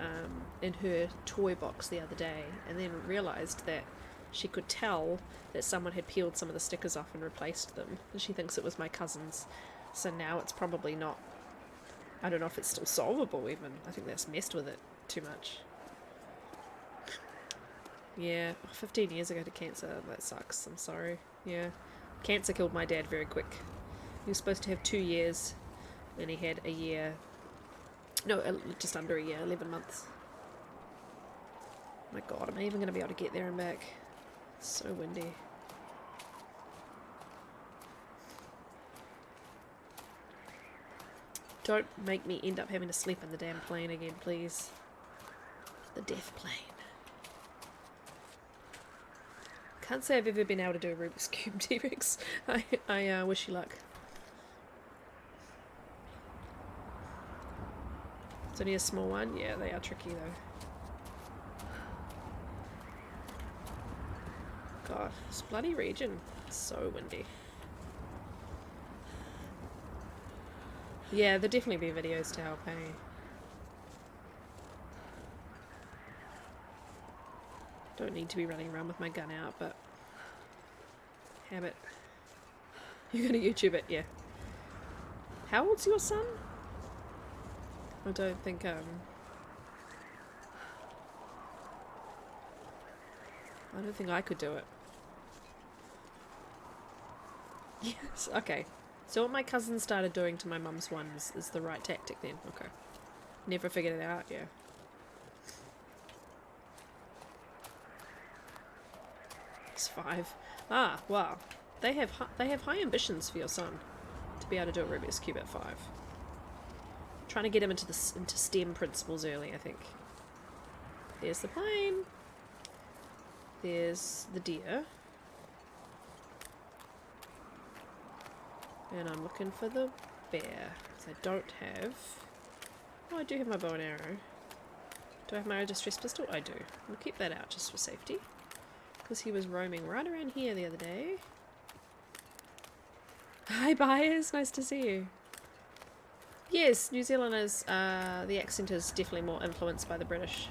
in her toy box the other day, and then realised that she could tell that someone had peeled some of the stickers off and replaced them, and she thinks it was my cousin's. So now it's probably not, I don't know if it's still solvable even. I think that's messed with it too much. Yeah, 15 years ago to cancer. That sucks. I'm sorry. Yeah. Cancer killed my dad very quick. He was supposed to have 2 years, and he had a year. No, just under a year, 11 months. My god, am I even going to be able to get there and back? It's so windy. Don't make me end up having to sleep in the damn plane again, please. The death plane. Can't say I've ever been able to do a Rubik's Cube, T-Rex. I wish you luck. It's only a small one? Yeah, they are tricky though. God, this bloody region. It's so windy. Yeah, there'll definitely be videos to help, hey? Don't need to be running around with my gun out, but habit. You're gonna YouTube it, yeah. How old's your son? I don't think I don't think I could do it. Yes, okay. So what my cousin started doing to my mum's ones is the right tactic then. Okay. Never figured it out, yeah. It's 5. Ah, wow. They have high ambitions for your son to be able to do a Rubik's Cube at 5. Trying to get him into STEM principles early, I think. There's the plane. There's the deer. And I'm looking for the bear. Because I don't have... Oh, I do have my bow and arrow. Do I have my distress pistol? I do. We'll keep that out just for safety. Because he was roaming right around here the other day. Hi, buyers. Nice to see you. Yes, New Zealand is, the accent is definitely more influenced by the British.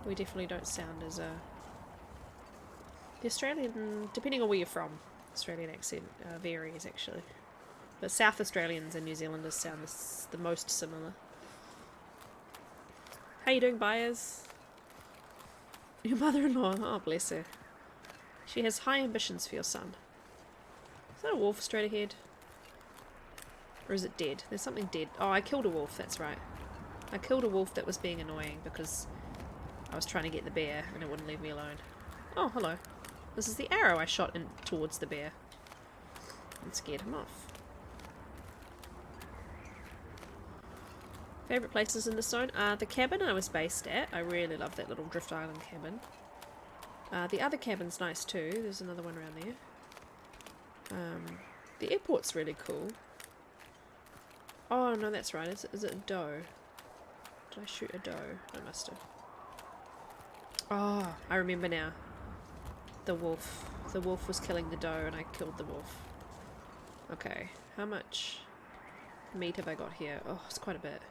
We definitely don't sound as, the Australian, depending on where you're from, Australian accent varies actually. But South Australians and New Zealanders sound the most similar. How you doing, buyers? Your mother-in-law, oh bless her. She has high ambitions for your son. Is that a wolf straight ahead? Or is it dead? There's something dead. Oh, I killed a wolf, that's right. I killed a wolf that was being annoying because I was trying to get the bear and it wouldn't leave me alone. Oh, hello. This is the arrow I shot in towards the bear and scared him off. Favourite places in the zone? The cabin I was based at. I really love that little Drift Island cabin. The other cabin's nice too. There's another one around there. The airport's really cool. Oh no, that's right. Is it a doe? Did I shoot a doe? I must have. Oh, I remember now. The wolf. The wolf was killing the doe and I killed the wolf. Okay, how much meat have I got here? Oh, it's quite a bit.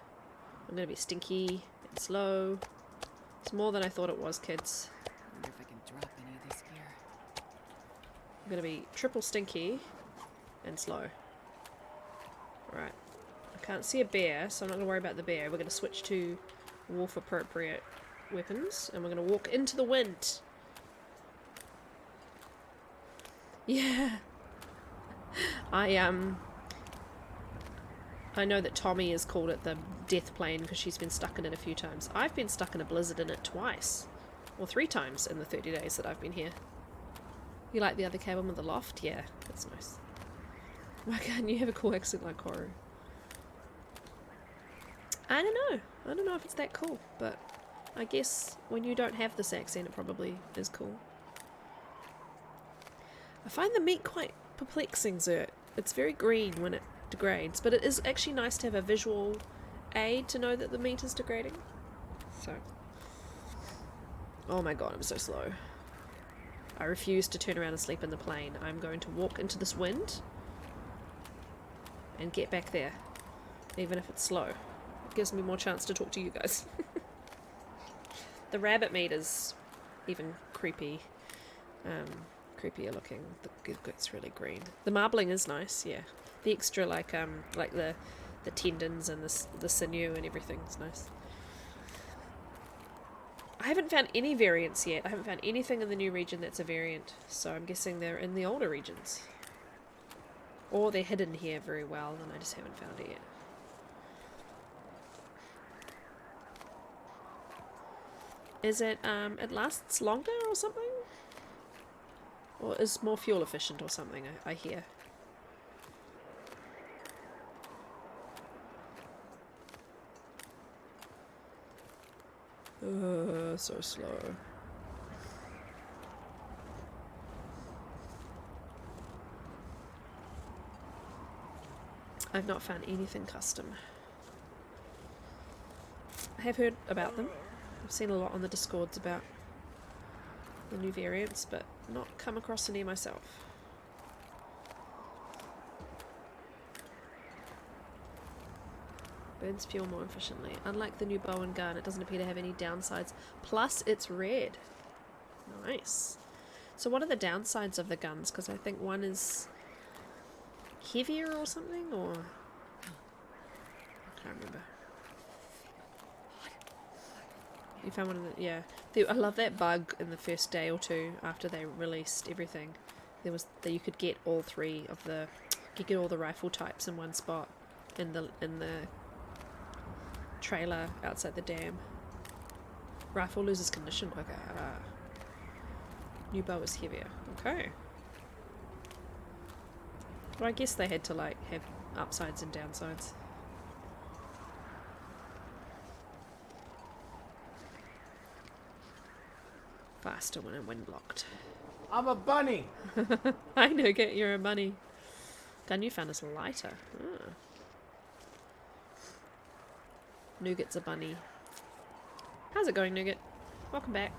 I'm gonna be stinky and slow. It's more than I thought it was, kids. I wonder if I can drop any of this gear. I'm gonna be triple stinky and slow. Alright. I can't see a bear, so I'm not gonna worry about the bear. We're gonna switch to wolf appropriate weapons and we're gonna walk into the wind. Yeah. I know that Tommy has called it the death plane because she's been stuck in it a few times. I've been stuck in a blizzard in it twice. Or 3 times in the 30 days that I've been here. You like the other cabin with the loft? Yeah, that's nice. Why can't you have a cool accent like Koru? I don't know. I don't know if it's that cool, but I guess when you don't have this accent it probably is cool. I find the meat quite perplexing, Zert. It's very green when it degrades, but it is actually nice to have a visual aid to know that the meat is degrading. So, oh my god, I'm so slow. I refuse to turn around and sleep in the plane. I'm going to walk into this wind and get back there, even if it's slow. It gives me more chance to talk to you guys. The rabbit meat is even creepy. Creepier looking. It's really green. The marbling is nice, yeah. The extra like the tendons and the sinew and everything is nice. I haven't found any variants yet. I haven't found anything in the new region that's a variant, so I'm guessing they're in the older regions. Or they're hidden here very well and I just haven't found it yet. Is it, it lasts longer or something? Or is more fuel efficient or something, I hear. So slow. I've not found anything custom. I have heard about them. I've seen a lot on the Discords about the new variants, but not come across any myself. Burns fuel more efficiently. Unlike the new bow and gun, it doesn't appear to have any downsides. Plus, it's red. Nice. So what are the downsides of the guns? Because I think one is heavier or something, or... I can't remember. You found one of the... yeah. I love that bug in the first day or two after they released everything. There was... that you could get all 3 of the... you could get all the rifle types in one spot in the trailer outside the dam. Rifle loses condition quicker. New bow is heavier. Okay. Well, I guess they had to like have upsides and downsides. Faster when I'm wind blocked. I'm a bunny. I know, get you're a bunny. Gun you found is lighter. Ah. Nougat's a bunny. How's it going, Nougat? Welcome back.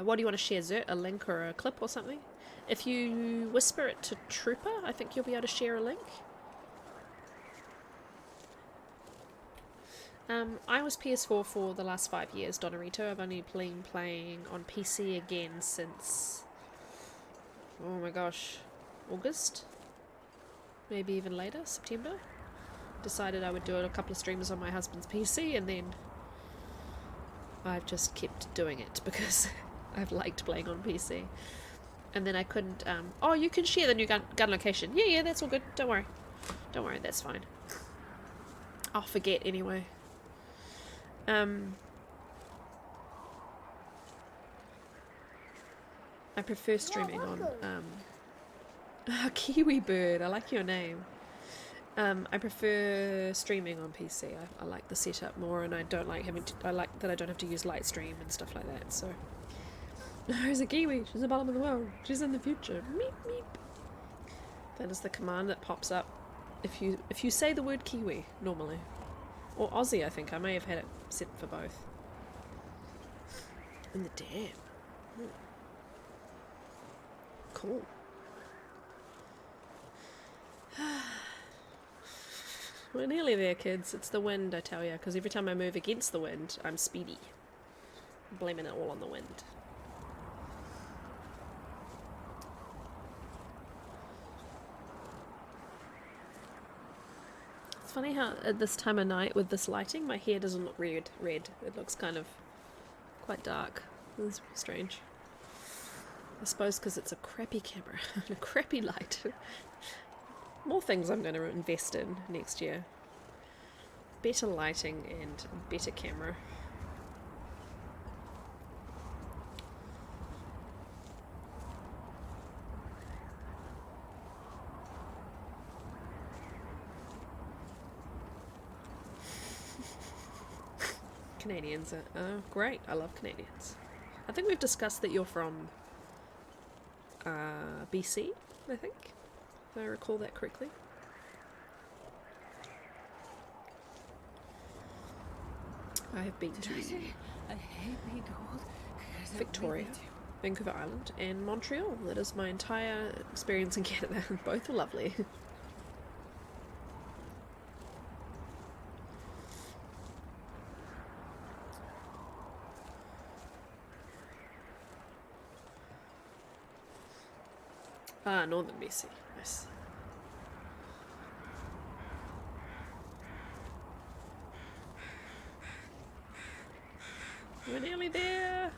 What do you want to share, Zert? A link or a clip or something? If you whisper it to Trooper, I think you'll be able to share a link. I was PS4 for the last 5 years, Donarito. I've only been playing on PC again since, oh my gosh, August? Maybe even later, September. Decided I would do a couple of streams on my husband's PC, and then I've just kept doing it because I've liked playing on PC. And then I couldn't, oh, you can share the new gun location. Yeah, that's all good. Don't worry. Don't worry, that's fine. I'll forget anyway. I prefer streaming on Kiwi Bird. I like your name. I prefer streaming on PC. I like the setup more, and I don't like having to, I like that I don't have to use Lightstream and stuff like that. So there's a Kiwi. She's the bottom of the world. She's in the future. Meep meep. That is the command that pops up if you say the word Kiwi normally, or Aussie. I think I may have had it set for both. In the dam. Cool. We're nearly there, kids. It's the wind, I tell ya, because every time I move against the wind, I'm speedy. I'm blaming it all on the wind. It's funny how at this time of night with this lighting, my hair doesn't look red. It looks kind of quite dark. It's strange. I suppose because it's a crappy camera and a crappy light. More things I'm going to invest in next year. Better lighting and better camera. Canadians are great. I love Canadians. I think we've discussed that you're from BC, I think. If I recall that correctly. I have been to I hate being cold. 'Cause I Victoria, really do. Vancouver Island, and Montreal. That is my entire experience in Canada. Both are lovely. Northern BC. Nice. We're nearly there.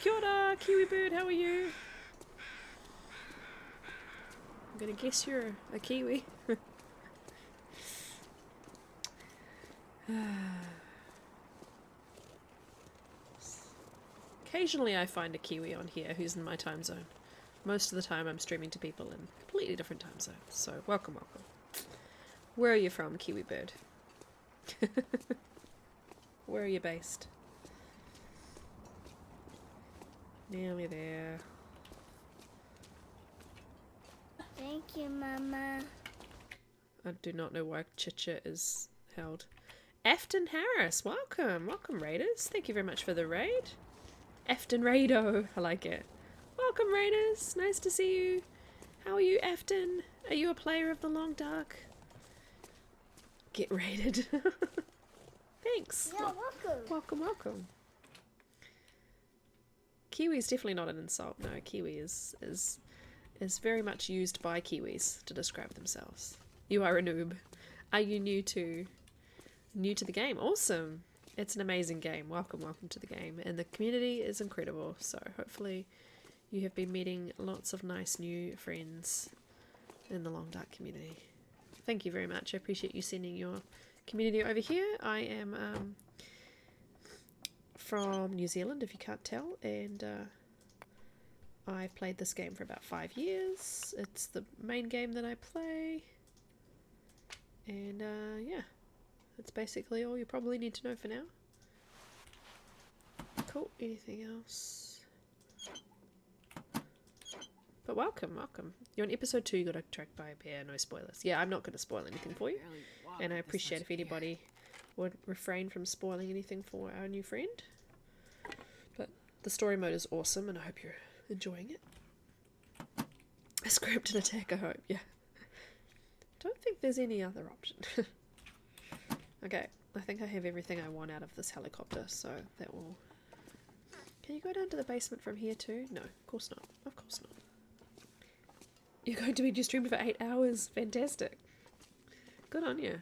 Kia ora, Kiwi Bird, how are you? I'm gonna guess you're a Kiwi. Occasionally I find a Kiwi on here who's in my time zone. Most of the time I'm streaming to people in completely different time zones, so welcome. Where are you from, Kiwi Bird? Where are you based? Nearly there. Thank you, Mama. I do not know why Chicha is held. Afton Harris, welcome. Welcome, Raiders. Thank you very much for the raid. Afton Raido, I like it. Welcome, Raiders. Nice to see you. How are you, Afton? Are you a player of the Long Dark? Get raided. Thanks. Yeah, welcome. Welcome. Kiwi is definitely not an insult. No, Kiwi is very much used by Kiwis to describe themselves. You are a noob. Are you new to the game? Awesome. It's an amazing game. Welcome to the game. And the community is incredible. So hopefully you have been meeting lots of nice new friends in the Long Dark community. Thank you very much. I appreciate you sending your community over here. I am from New Zealand, if you can't tell, and I've played this game for about 5 years. It's the main game that I play, and yeah, that's basically all you probably need to know for now. Cool. Anything else? But welcome. You're on episode 2, you got attacked by a bear, no spoilers. Yeah, I'm not going to spoil anything for you, Barely walk and I with this appreciate much if gear. anybody would refrain from spoiling anything for our new friend. But the story mode is awesome, and I hope you're enjoying it. A scripted attack, I hope, yeah. Don't think there's any other option. Okay, I think I have everything I want out of this helicopter, so that will... Can you go down to the basement from here too? No, of course not. Of course not. You're going to be streamed for 8 hours. Fantastic. Good on you.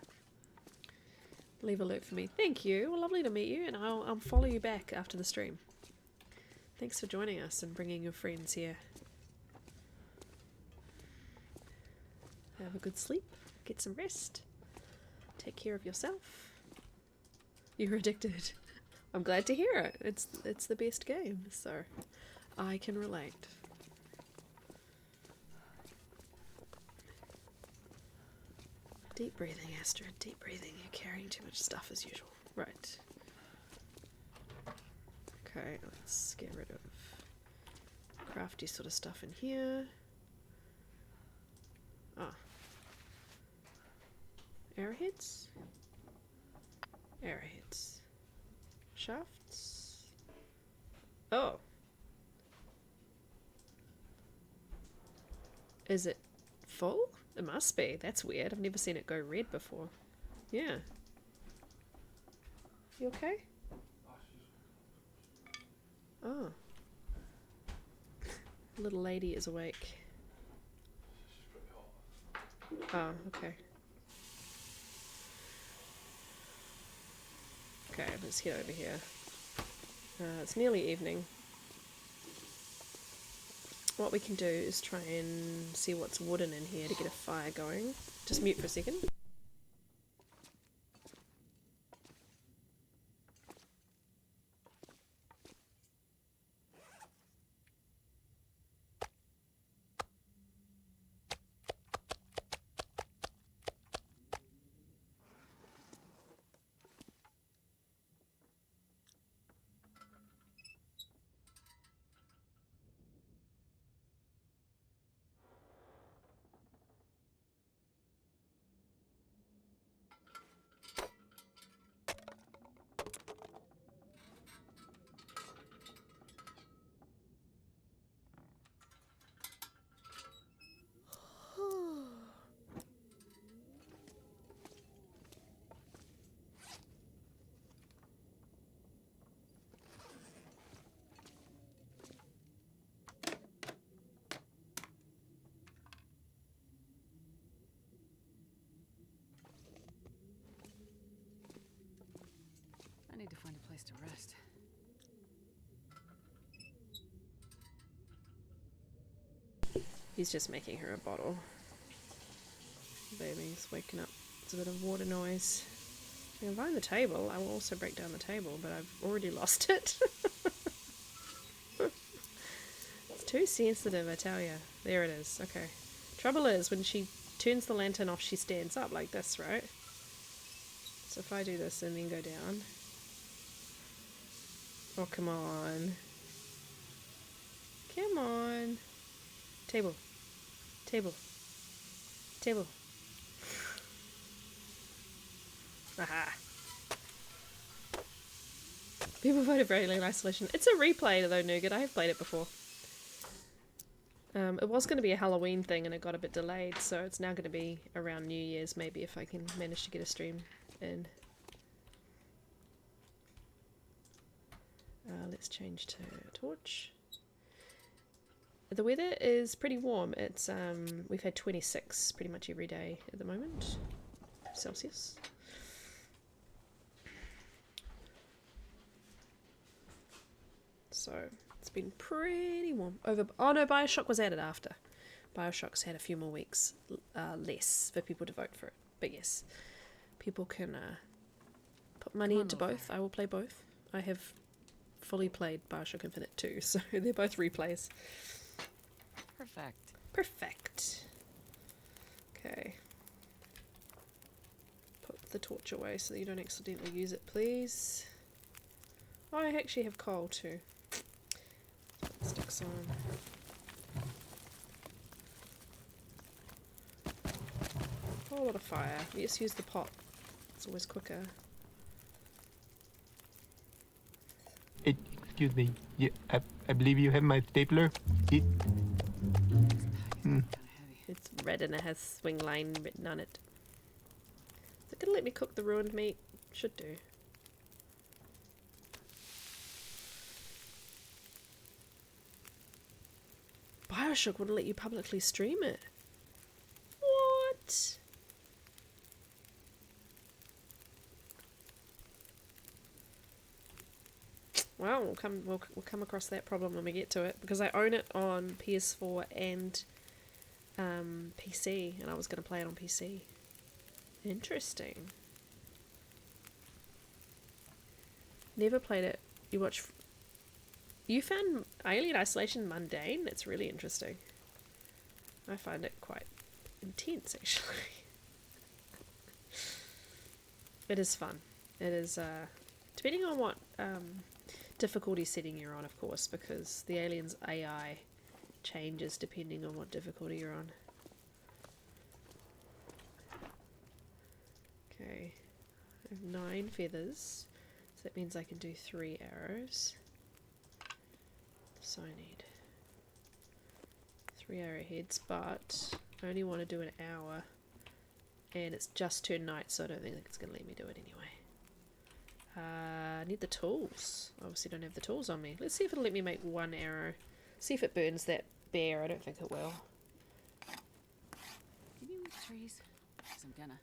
Leave a alert for me. Thank you. Well, lovely to meet you, and I'll follow you back after the stream. Thanks for joining us and bringing your friends here. Have a good sleep. Get some rest. Take care of yourself. You're addicted. I'm glad to hear it. It's the best game, so I can relate. Deep breathing, Astrid. Deep breathing. You're carrying too much stuff as usual. Right. Okay, let's get rid of crafty sort of stuff in here. Ah. Arrowheads? Arrowheads. Shafts? Oh. Is it full? It must be. That's weird. I've never seen it go red before. Yeah. You okay? Oh. Little lady is awake. Oh, okay. Okay, let's get over here. It's nearly evening. What we can do is try and see what's wooden in here to get a fire going. Just mute for a second. I need to find a place to rest. He's just making her a bottle. Baby's waking up. It's a bit of water noise. I can find the table. I will also break down the table, but I've already lost it. It's too sensitive, I tell ya. There it is. Okay. Trouble is, when she turns the lantern off, she stands up like this, right? So if I do this and then go down... Oh, come on. Come on. Table. Table. Table. Aha. People voted for Alien Isolation. It's a replay though, Nougat. I have played it before. It was going to be a Halloween thing and it got a bit delayed, so it's now going to be around New Year's maybe if I can manage to get a stream in. Let's change to torch. The weather is pretty warm. It's we've had 26 pretty much every day at the moment, Celsius. So it's been pretty warm. Oh no, Bioshock was added after. Bioshock's had a few more weeks less for people to vote for it. But yes, people can put money into both. I will play both. I have fully played Bioshock Infinite too, so they're both replays. Perfect. Perfect. Okay. Put the torch away so that you don't accidentally use it, please. Oh, I actually have coal too. Sticks on. A whole lot of fire. You just use the pot. It's always quicker. Excuse me. I believe you have my stapler. red and it has swing lane written on it. Is it gonna let me cook the ruined meat? Should do. Bioshock wouldn't let you publicly stream it. What? Well, we'll come across that problem when we get to it, because I own it on PS4 and PC, and I was going to play it on PC. Interesting. Never played it. You found Alien Isolation mundane? It's really interesting. I find it quite intense, actually. It is fun. It is, depending on what difficulty setting you're on, of course, because the Alien's AI changes depending on what difficulty you're on. Okay, I have 9 feathers, so that means I can do 3 arrows. So I need 3 arrowheads, but I only want to do an hour, and it's just turned night, so I don't think it's going to let me do it anyway. I need the tools. Obviously don't have the tools on me. Let's see if it'll let me make 1 arrow. See if it burns that bear. I don't think it will. Can you eat trees? 'Cause I'm gonna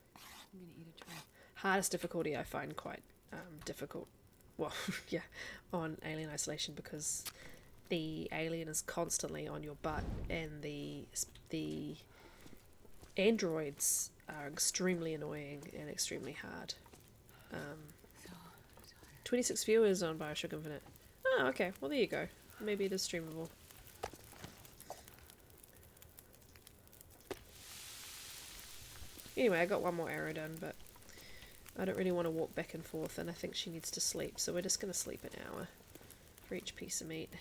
eat a tree. Hardest difficulty I find quite difficult. Well, yeah, on Alien Isolation, because the alien is constantly on your butt, and the androids are extremely annoying and extremely hard. 26 viewers on Bioshock Infinite. Oh, okay. Well, there you go. Maybe it is streamable. Anyway, I got 1 more arrow done, but I don't really want to walk back and forth, and I think she needs to sleep, so we're just going to sleep an hour for each piece of meat.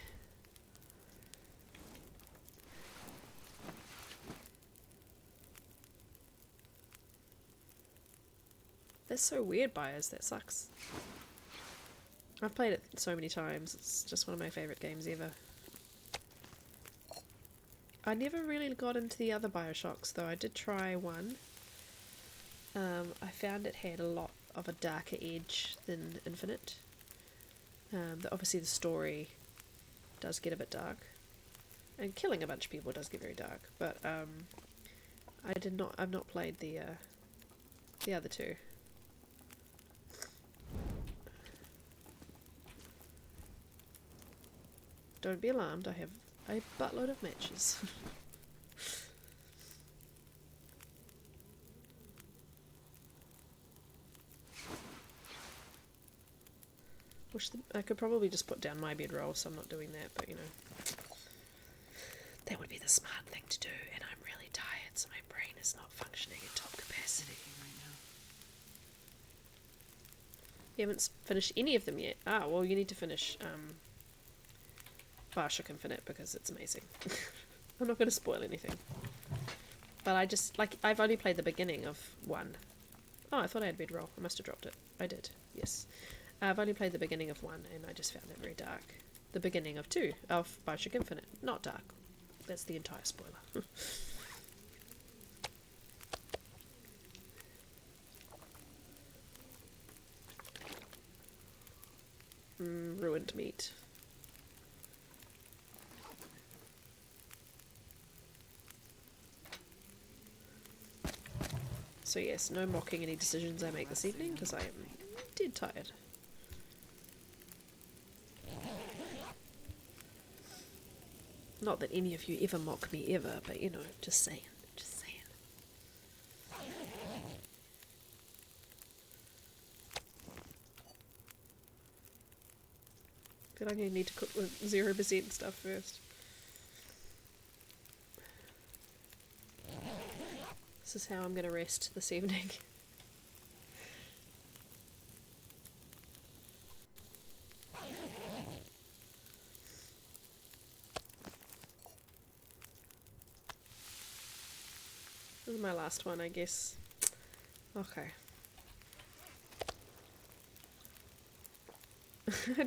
That's so weird, Bios. That sucks. I've played it so many times. It's just one of my favourite games ever. I never really got into the other Bioshocks, though. I did try one. I found it had a lot of a darker edge than Infinite. Obviously the story does get a bit dark. And killing a bunch of people does get very dark. But I've not played the other 2. Don't be alarmed, I have a buttload of matches. I could probably just put down my bedroll, so I'm not doing that, but you know. That would be the smart thing to do, and I'm really tired, so my brain is not functioning at top capacity right now. You haven't finished any of them yet? Ah, well, you need to finish Bioshock Infinite, because it's amazing. I'm not going to spoil anything. But I just, I've only played the beginning of 1. Oh, I thought I had bedroll. I must have dropped it. I did, yes. I've only played the beginning of 1, and I just found it very dark. The beginning of 2, of Bioshock Infinite. Not dark. That's the entire spoiler. Ruined meat. So yes, no mocking any decisions I make this evening, because I am dead tired. Not that any of you ever mock me ever, but you know, just saying. Just saying. But I'm going to need to cook with 0% stuff first. This is how I'm going to rest this evening. This is my last one, I guess. Okay.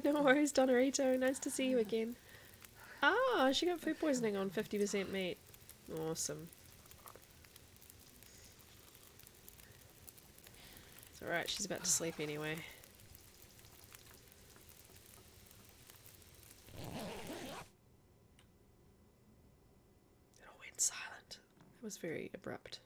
No worries, Donarito. Nice to see you again. Ah, she got food poisoning on 50% meat. Awesome. It's alright, she's about to sleep anyway. It all went silent. It was very abrupt.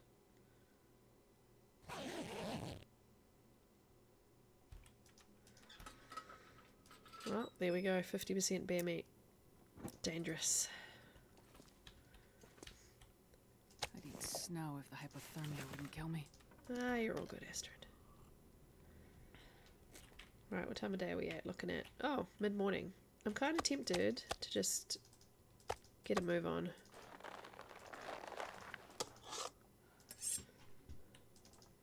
Well, there we go, 50% bear meat. Dangerous. I'd eat snow if the hypothermia wouldn't kill me. Ah, you're all good, Astrid. Right, what time of day are we at? Looking at... Oh, mid-morning. I'm kind of tempted to just get a move on.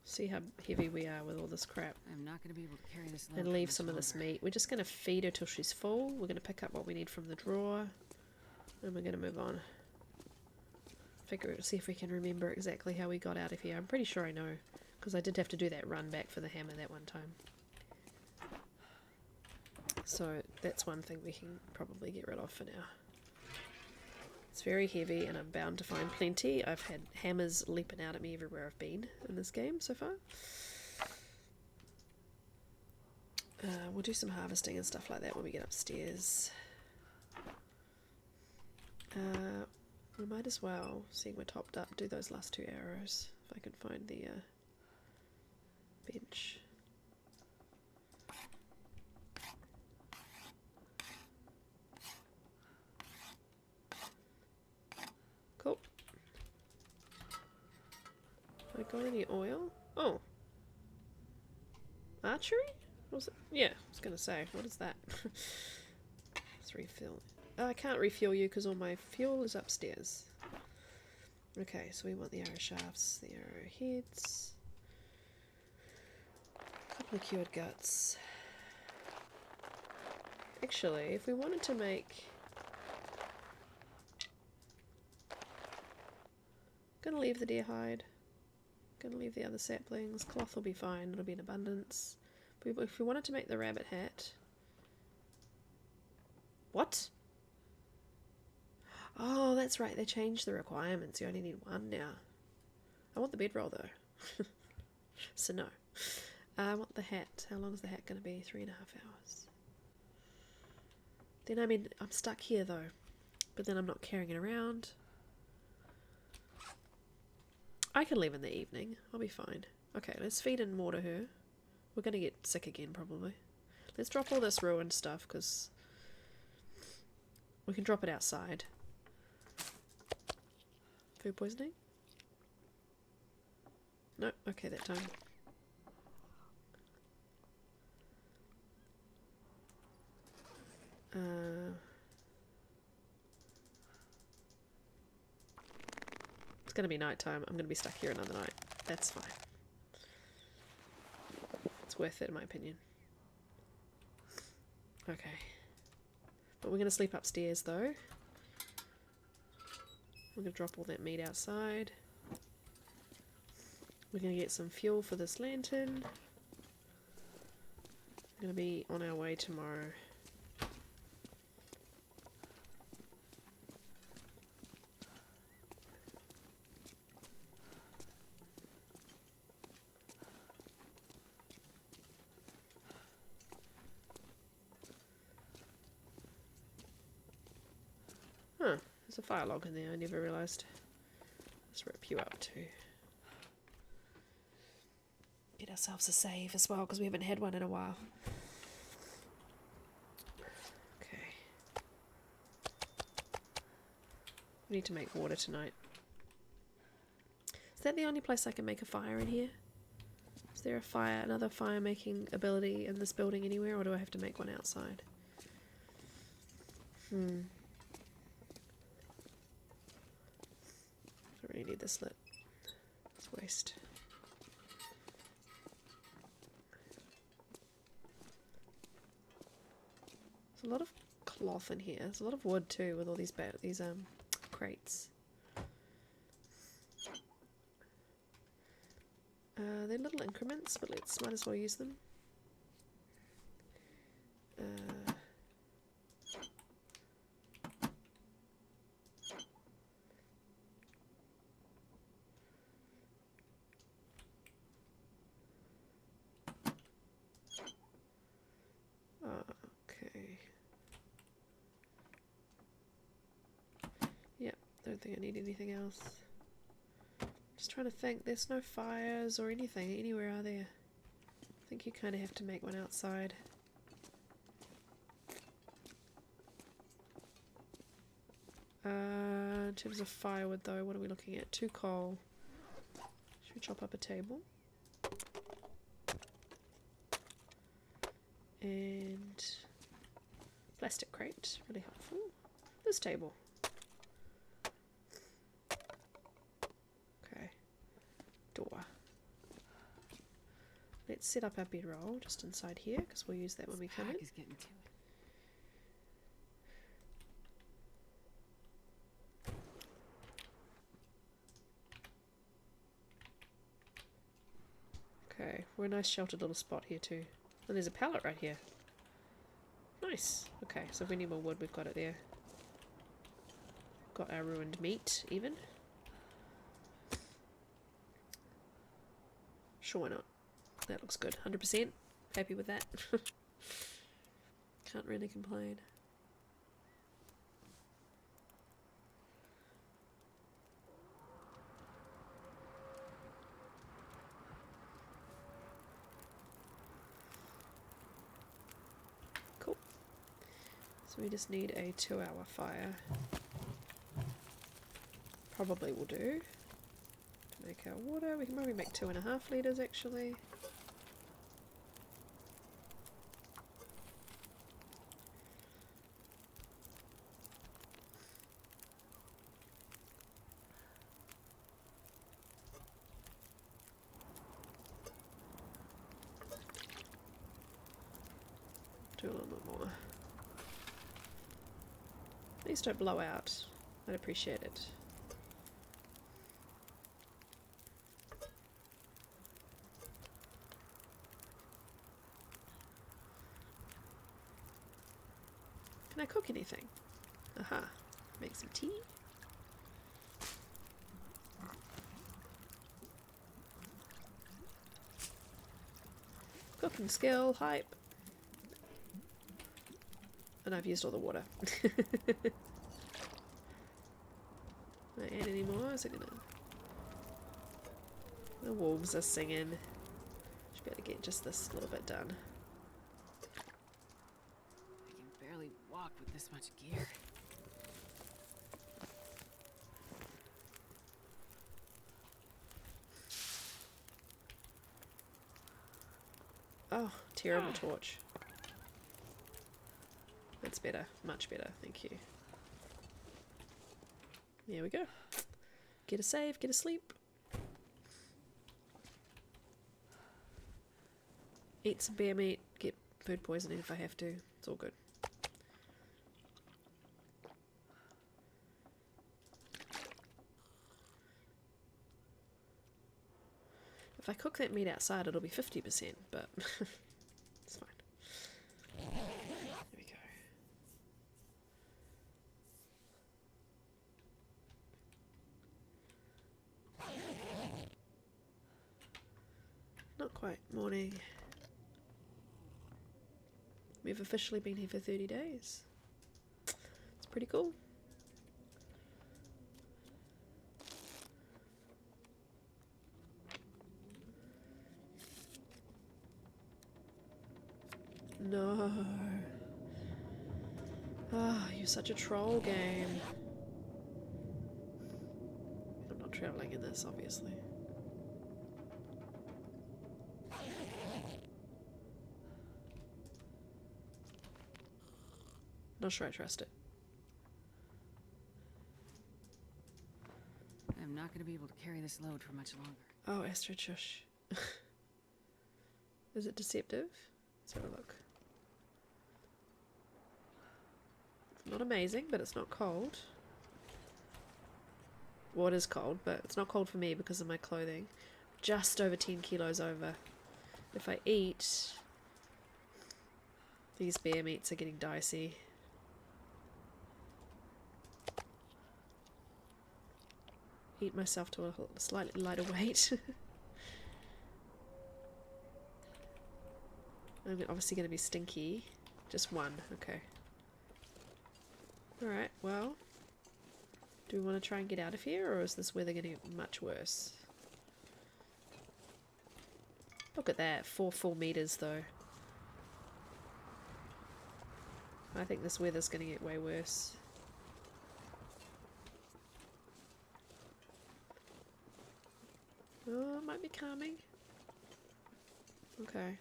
See how heavy we are with all this crap. I'm not going to be able to carry this load And for leave much some of this longer. meat. We're just going to feed her till she's full. We're going to pick up what we need from the drawer. And we're going to move on. See if we can remember exactly how we got out of here. I'm pretty sure I know. Because I did have to do that run back for the hammer that one time. So that's one thing we can probably get rid of for now. It's very heavy and I'm bound to find plenty. I've had hammers leaping out at me everywhere I've been in this game so far. We'll do some harvesting and stuff like that when we get upstairs. We might as well, seeing we're topped up, do those last 2 arrows. If I can find the bench. Cool. Have I got any oil? Oh. Archery? What was it? Yeah, I was going to say, what is that? Let's refill. Oh, I can't refuel you because all my fuel is upstairs. Okay, so we want the arrow shafts, the arrow heads. A couple of cured guts. Actually, if we wanted to make... Gonna leave the deer hide. Gonna leave the other saplings. Cloth will be fine, it'll be in abundance. But if we wanted to make the rabbit hat... What? Oh, that's right, they changed the requirements. You only need 1 now. I want the bedroll though. So no. I want the hat. How long is the hat going to be? 3.5 hours. Then I mean, I'm stuck here though. But then I'm not carrying it around. I can leave in the evening. I'll be fine. Okay, let's feed and water her. We're going to get sick again probably. Let's drop all this ruined stuff because we can drop it outside. Food poisoning? No, okay, that time. It's gonna be nighttime. I'm gonna be stuck here another night. That's fine. It's worth it in my opinion. Okay. But we're gonna sleep upstairs though. We're going to drop all that meat outside. We're going to get some fuel for this lantern. We're going to be on our way tomorrow. Huh. There's a fire log in there, I never realised. Let's rip you up too. Get ourselves a save as well, because we haven't had one in a while. Okay. We need to make water tonight. Is that the only place I can make a fire in here? Is there another fire making ability in this building anywhere, or do I have to make one outside? I really need this lit. It's waste. There's a lot of cloth in here. There's a lot of wood too, with all these crates. They're little increments, but might as well use them. don't think I need anything else. Just trying to think. There's no fires or anything anywhere, are there? I think you kind of have to make one outside. In terms of firewood though, what are we looking at? 2 coal. Should we chop up a table? And plastic crate, really helpful. This table. Okay. Door. Let's set up our bedroll just inside here because we'll use that when we come in. Is getting to it. Okay, we're a nice sheltered little spot here too. And there's a pallet right here. Nice. Okay, so if we need more wood, we've got it there. Got our ruined meat, even. Sure, why not? That looks good. 100%. Happy with that. Can't really complain. Cool. So we just need a 2-hour fire. Probably will do. To make our water, we can probably make 2.5 litres actually. Do a little bit more. Please don't blow out. I'd appreciate it. Can I cook anything? Aha. Make some tea. Cooking skill, hype. And I've used all the water. Can I add any more? Is it gonna... The wolves are singing. Should be able to get just this little bit done. I can barely walk with this much gear. Oh, terrible torch. That's better. Much better. Thank you. There we go. Get a save, get a sleep. Eat some bear meat, get food poisoning if I have to. It's all good. If I cook that meat outside, it'll be 50%, but it's fine. There we go. Not quite morning. We've officially been here for 30 days. It's pretty cool. No. Ah, you're such a troll game. I'm not traveling in this, obviously. Not sure I trust it. I'm not going to be able to carry this load for much longer. Oh, Astro Chush. Is it deceptive? Let's have a look. It's not amazing, but it's not cold. Well, it is cold, but it's not cold for me because of my clothing. Just over 10 kilos over. If I eat... These bear meats are getting dicey. Eat myself to a slightly lighter weight. I'm obviously going to be stinky. Just one, okay. Alright, well. Do we want to try and get out of here, or is this weather getting much worse? Look at that, 4 full meters though. I think this weather's going to get way worse. Oh, it might be calming. Okay.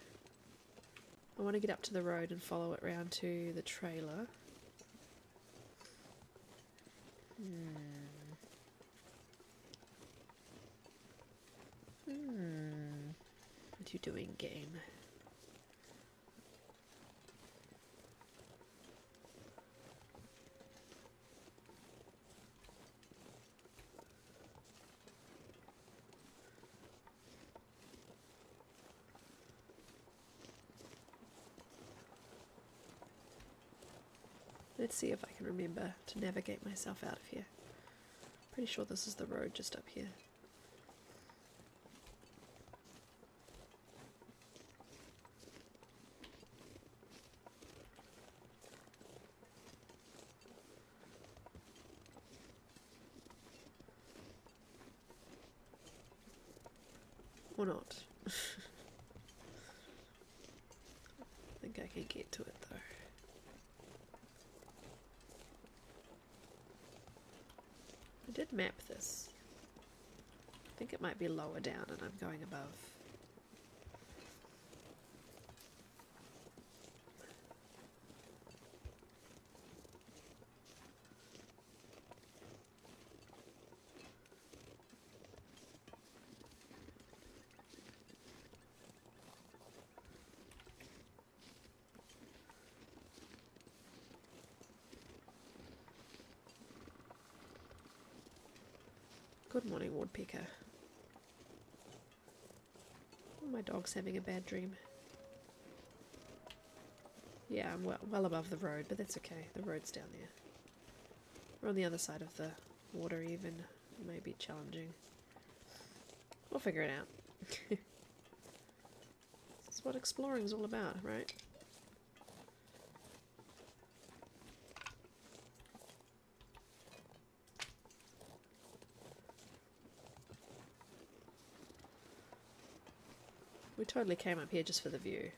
I want to get up to the road and follow it round to the trailer. What are you doing, game? Let's see if I can remember to navigate myself out of here. Pretty sure this is the road just up here. Or not. I think I can get to it though. I did map this. I think it might be lower down and I'm going above. Good morning, woodpecker. Oh, my dog's having a bad dream. Yeah, I'm well above the road, but that's okay. The road's down there. We're on the other side of the water even. It may be challenging. We'll figure it out. This is what exploring is all about, right? We totally came up here just for the view.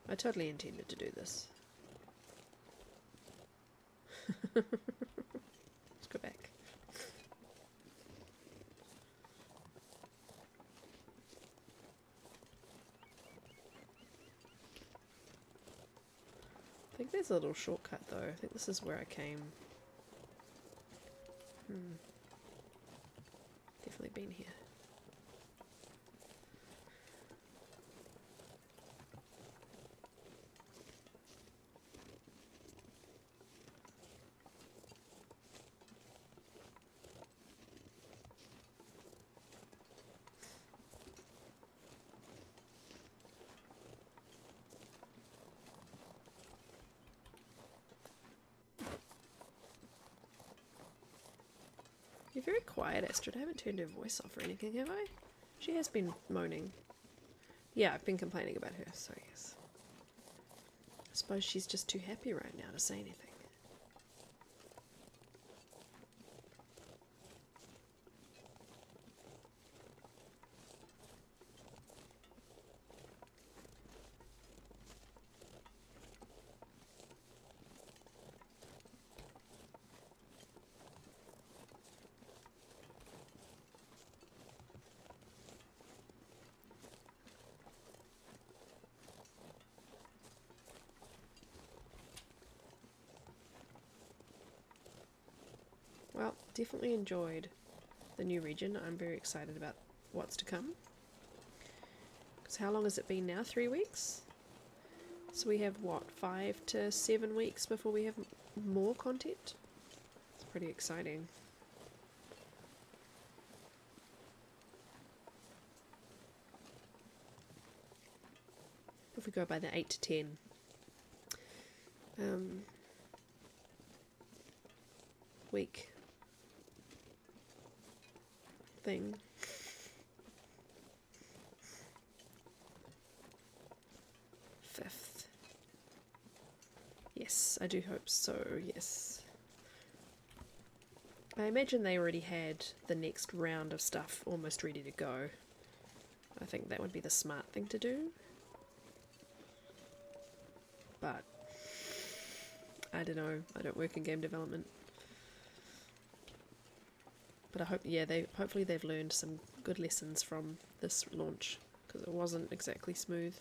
I totally intended to do this. Let's go back. I think there's a little shortcut though. I think this is where I came. Definitely been here. You're very quiet, Astrid. I haven't turned her voice off or anything, have I? She has been moaning. Yeah, I've been complaining about her, so yes. I suppose she's just too happy right now to say anything. Well, definitely enjoyed the new region. I'm very excited about what's to come. Because how long has it been now? 3 weeks? So we have, what, 5 to 7 weeks before we have more content? It's pretty exciting. If we go by the 8 to 10. Week thing. Fifth. Yes, I do hope so, yes. I imagine they already had the next round of stuff almost ready to go. I think that would be the smart thing to do. But I don't know. I don't work in game development. But I hope, yeah, hopefully they've learned some good lessons from this launch, because it wasn't exactly smooth.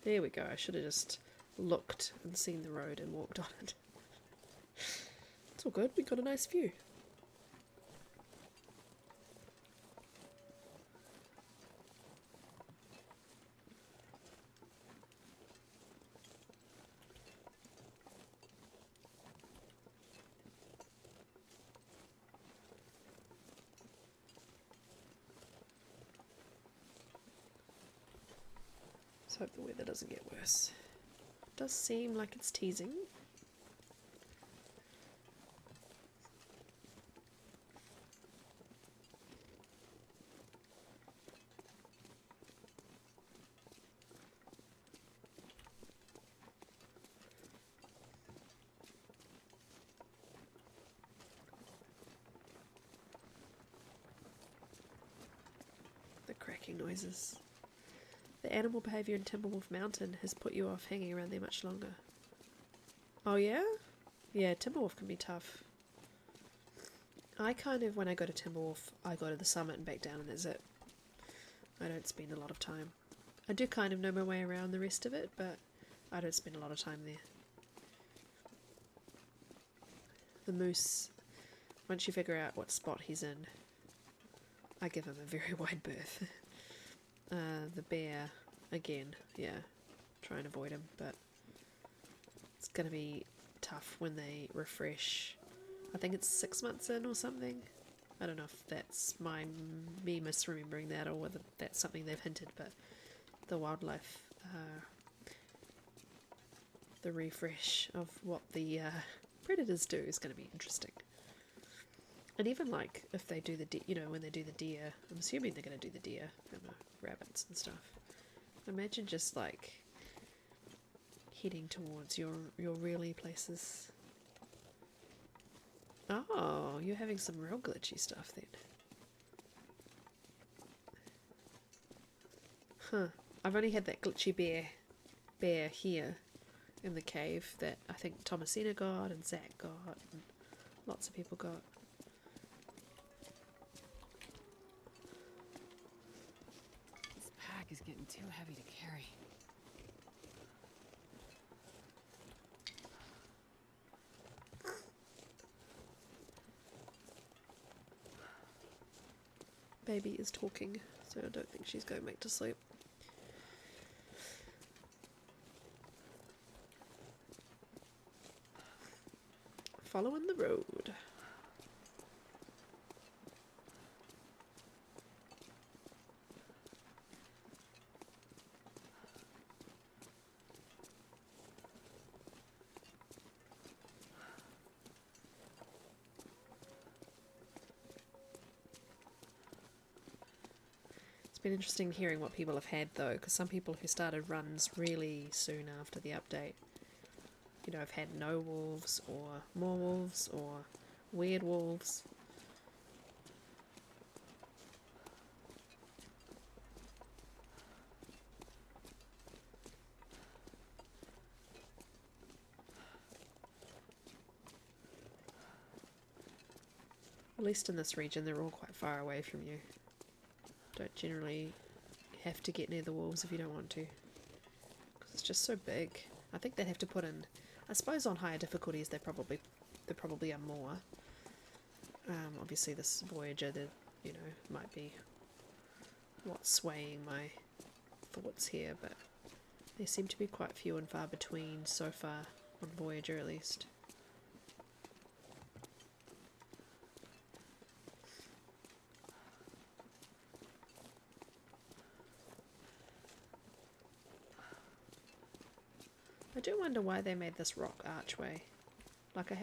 There we go. I should have just looked and seen the road and walked on it. It's all good. We got a nice view. Let's hope the weather doesn't get worse. It does seem like it's teasing. The cracking noises. The animal behaviour in Timberwolf Mountain has put you off hanging around there much longer. Oh yeah? Yeah, Timberwolf can be tough. I kind of, when I go to Timberwolf, I go to the summit and back down and that's it. I don't spend a lot of time. I do kind of know my way around the rest of it, but I don't spend a lot of time there. The moose, once you figure out what spot he's in, I give him a very wide berth. The bear, again, yeah, try and avoid him, but it's gonna be tough when they refresh. I think it's 6 months in or something. I don't know if that's me misremembering that or whether that's something they've hinted, but the wildlife, the refresh of what the predators do is going to be interesting. And even like if they do the when they do the deer, I'm assuming they're going to do the deer and the rabbits and stuff. Imagine just like heading towards your really places. Oh, you're having some real glitchy stuff then. Huh. I've only had that glitchy bear here in the cave that I think Thomasina got and Zach got and lots of people got. This pack is getting too heavy to carry. Baby is talking, so I don't think she's going back to sleep. Following the road. It's been interesting hearing what people have had though, because some people who started runs really soon after the update, you know, have had no wolves or more wolves or weird wolves. At least in this region they're all quite far away from you. Don't generally have to get near the wolves if you don't want to, because it's just so big. I think they'd have to put in, I suppose on higher difficulties there probably are more. Obviously this Voyager, might be what's swaying my thoughts here, but they seem to be quite few and far between so far, on Voyager at least. I do wonder why they made this rock archway. Like, I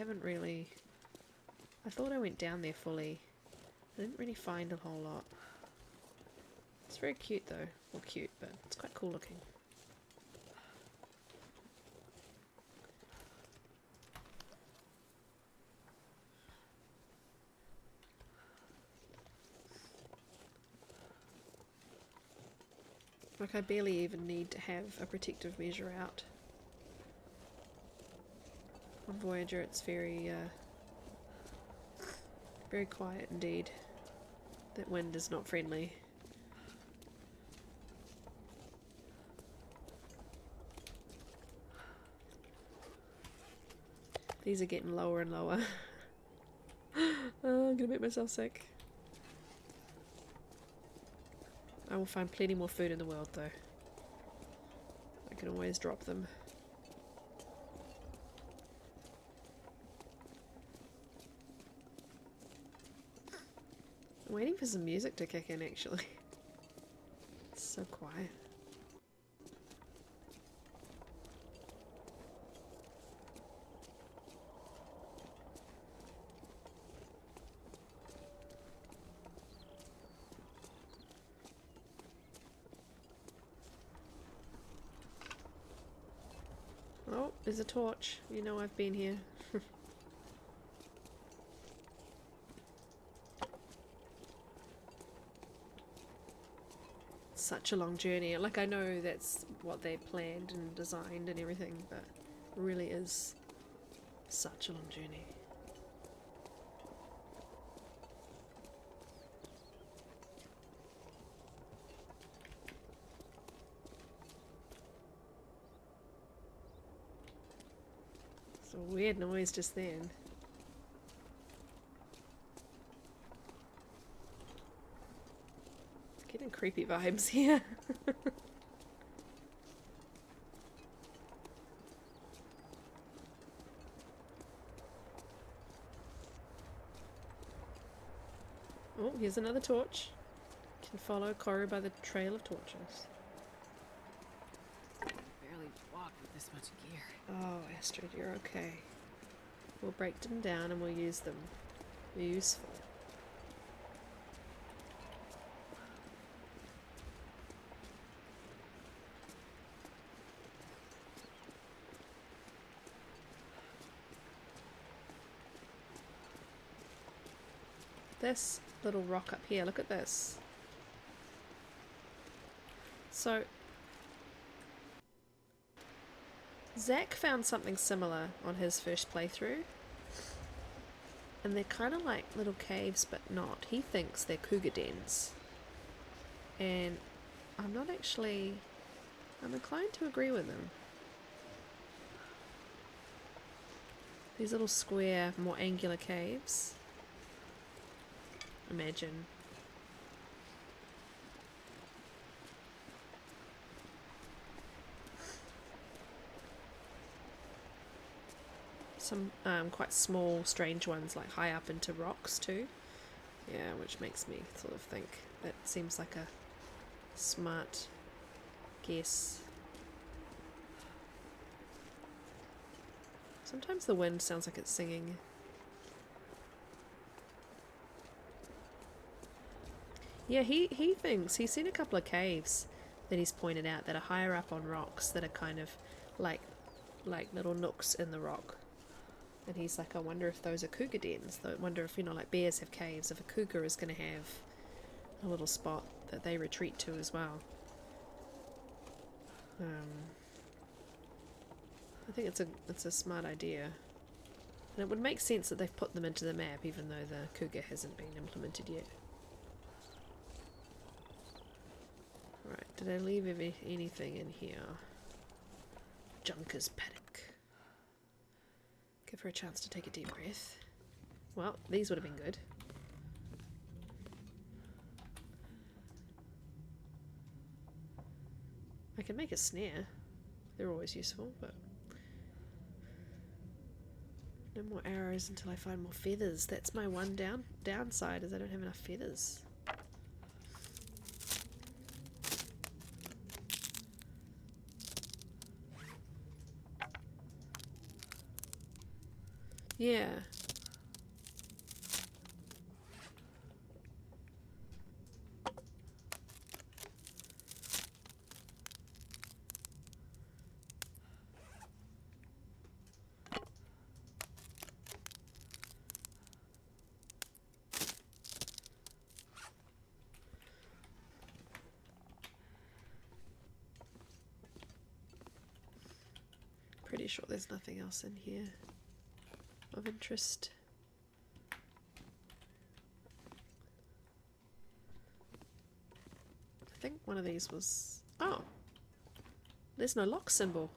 thought I went down there fully. I didn't really find a whole lot. It's very cute though. Well, cute, but it's quite cool looking. Like I barely even need to have a protective measure out. On Voyager it's very very quiet indeed. That wind is not friendly. These are getting lower and lower. Oh, I'm gonna make myself sick. I will find plenty more food in the world though. I can always drop them. I'm waiting for some music to kick in actually. It's so quiet. Oh, there's a torch. You know I've been here. Such a long journey. Like, I know that's what they planned and designed and everything, but it really is such a long journey. It's a weird noise just then. Getting creepy vibes here. Oh, here's another torch. Can follow Koru by the trail of torches. Barely walk with this much gear. Oh, Astrid, you're okay. We'll break them down and we'll use them. They're useful. This little rock up here, look at this. So, Zach found something similar on his first playthrough. And they're kind of like little caves, but not. He thinks they're cougar dens. And I'm not actually... I'm inclined to agree with him. These little square, more angular caves. Imagine. Some quite small, strange ones, like high up into rocks too. Yeah, which makes me sort of think that seems like a smart guess. Sometimes the wind sounds like it's singing. Yeah, he thinks he's seen a couple of caves that he's pointed out that are higher up on rocks that are kind of like little nooks in the rock. And he's like, I wonder if those are cougar dens. I wonder if, you know, like bears have caves, if a cougar is going to have a little spot that they retreat to as well. I think it's a smart idea. And it would make sense that they've put them into the map even though the cougar hasn't been implemented yet. Right, did I leave anything in here? Junker's paddock. Give her a chance to take a deep breath. Well, these would have been good. I can make a snare. They're always useful, but... no more arrows until I find more feathers. That's my one downside, is I don't have enough feathers. Yeah. Pretty sure there's nothing else in here of interest. I think one of these was... Oh! There's no lock symbol.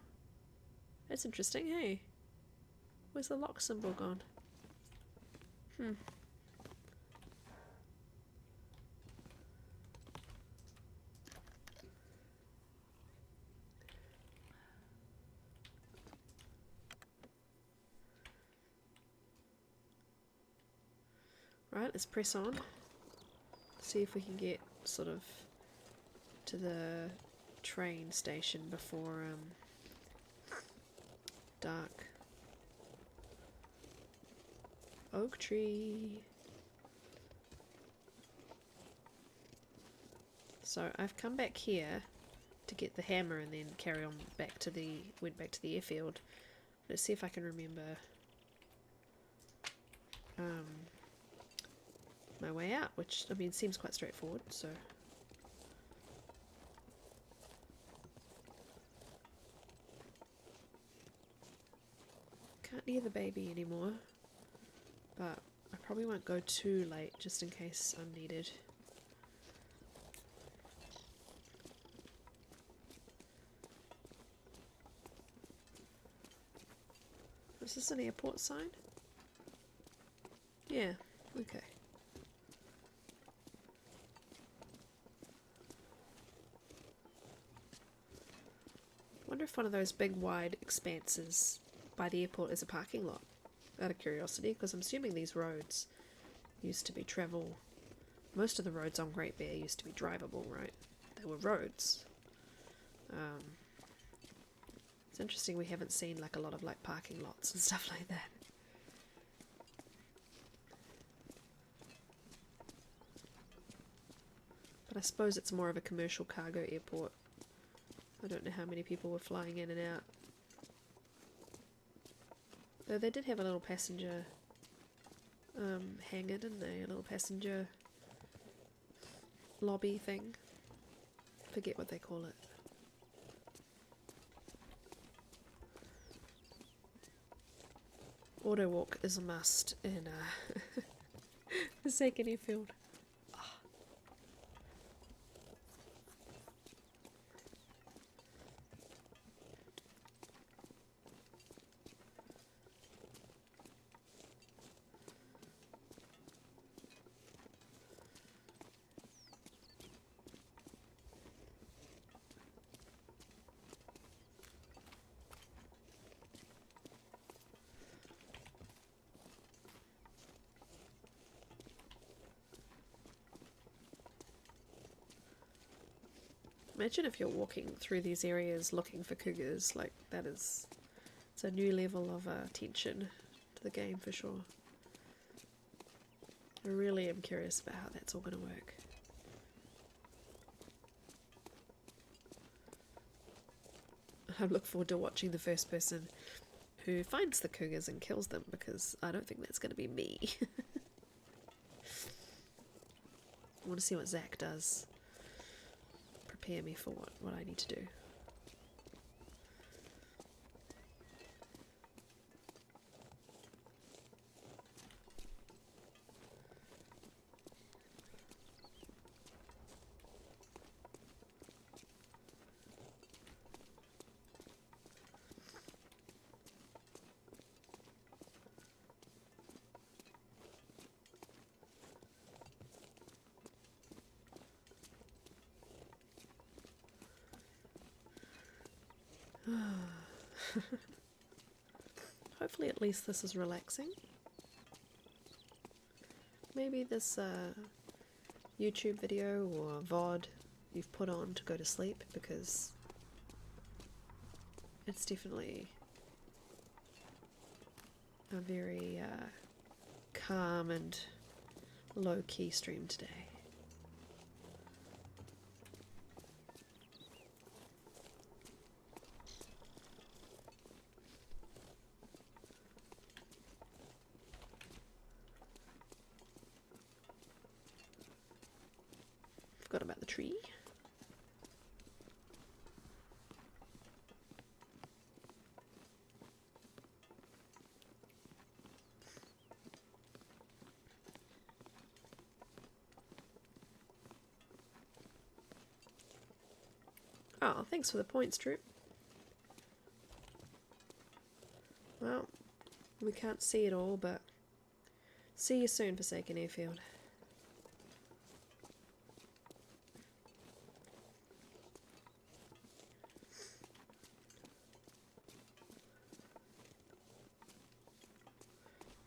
That's interesting, hey? Where's the lock symbol gone? Right, let's press on. See if we can get sort of to the train station before dark. Oak tree. So I've come back here to get the hammer and then carry on back to the airfield. Let's see if I can remember my way out, which I mean seems quite straightforward, so can't hear the baby anymore, but I probably won't go too late just in case I'm needed. Is this an airport sign? Yeah, okay. Wonder if one of those big wide expanses by the airport is a parking lot, out of curiosity, because I'm assuming these roads used to be most of the roads on Great Bear used to be drivable, right? They were roads. It's interesting we haven't seen like a lot of like parking lots and stuff like that. But I suppose it's more of a commercial cargo airport. I don't know how many people were flying in and out. Though they did have a little passenger hangar, didn't they? A little passenger lobby thing. Forget what they call it. Auto walk is a must in Forsaken Airfield. Imagine if you're walking through these areas looking for cougars, like it's a new level of attention to the game for sure. I really am curious about how that's all going to work. I look forward to watching the first person who finds the cougars and kills them, because I don't think that's going to be me. I want to see what Zach does. Prepare me for what I need to do. Hopefully at least this is relaxing. Maybe this YouTube video or VOD you've put on to go to sleep, because it's definitely a very calm and low-key stream today. Forgot about the tree. Oh, thanks for the points, Troop. Well, we can't see it all, but see you soon, Forsaken Airfield.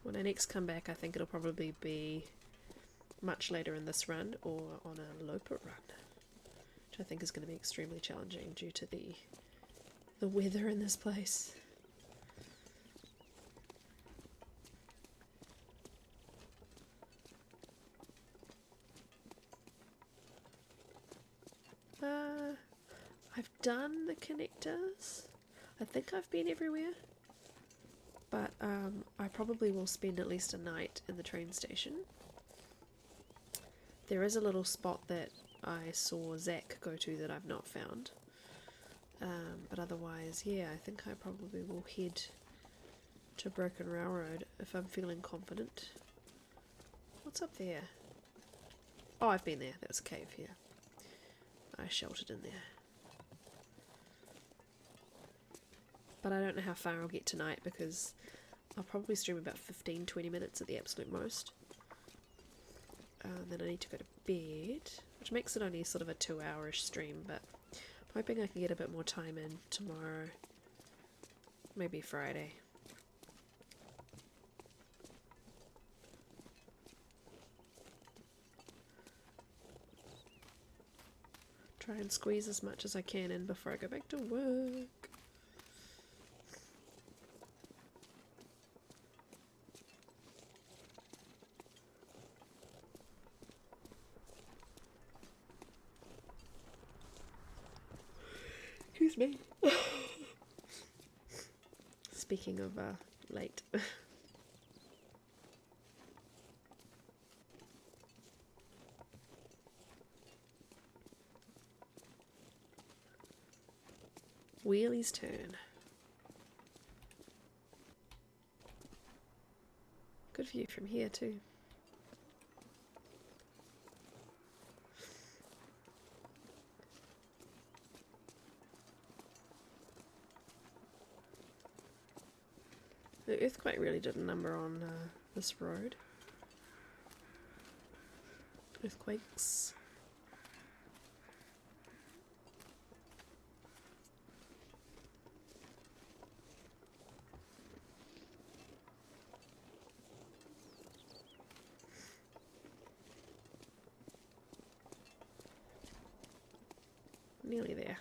When I next come back, I think it'll probably be much later in this run or on a Loper run, which I think is going to be extremely challenging due to the weather in this place. I've done the connectors. I think I've been everywhere. But I probably will spend at least a night in the train station. There is a little spot that I saw Zach go to that I've not found. But otherwise, yeah, I think I probably will head to Broken Railroad if I'm feeling confident. What's up there? Oh, I've been there. That was a cave here. I sheltered in there. But I don't know how far I'll get tonight because I'll probably stream about 15-20 minutes at the absolute most. Then I need to go to bed, which makes it only sort of a 2-hour-ish stream, but I'm hoping I can get a bit more time in tomorrow, maybe Friday. Try and squeeze as much as I can in before I go back to work. Excuse me. Speaking of late. Wheelie's turn. Good view from here too. The earthquake really did a number on this road. Earthquakes. Nearly there.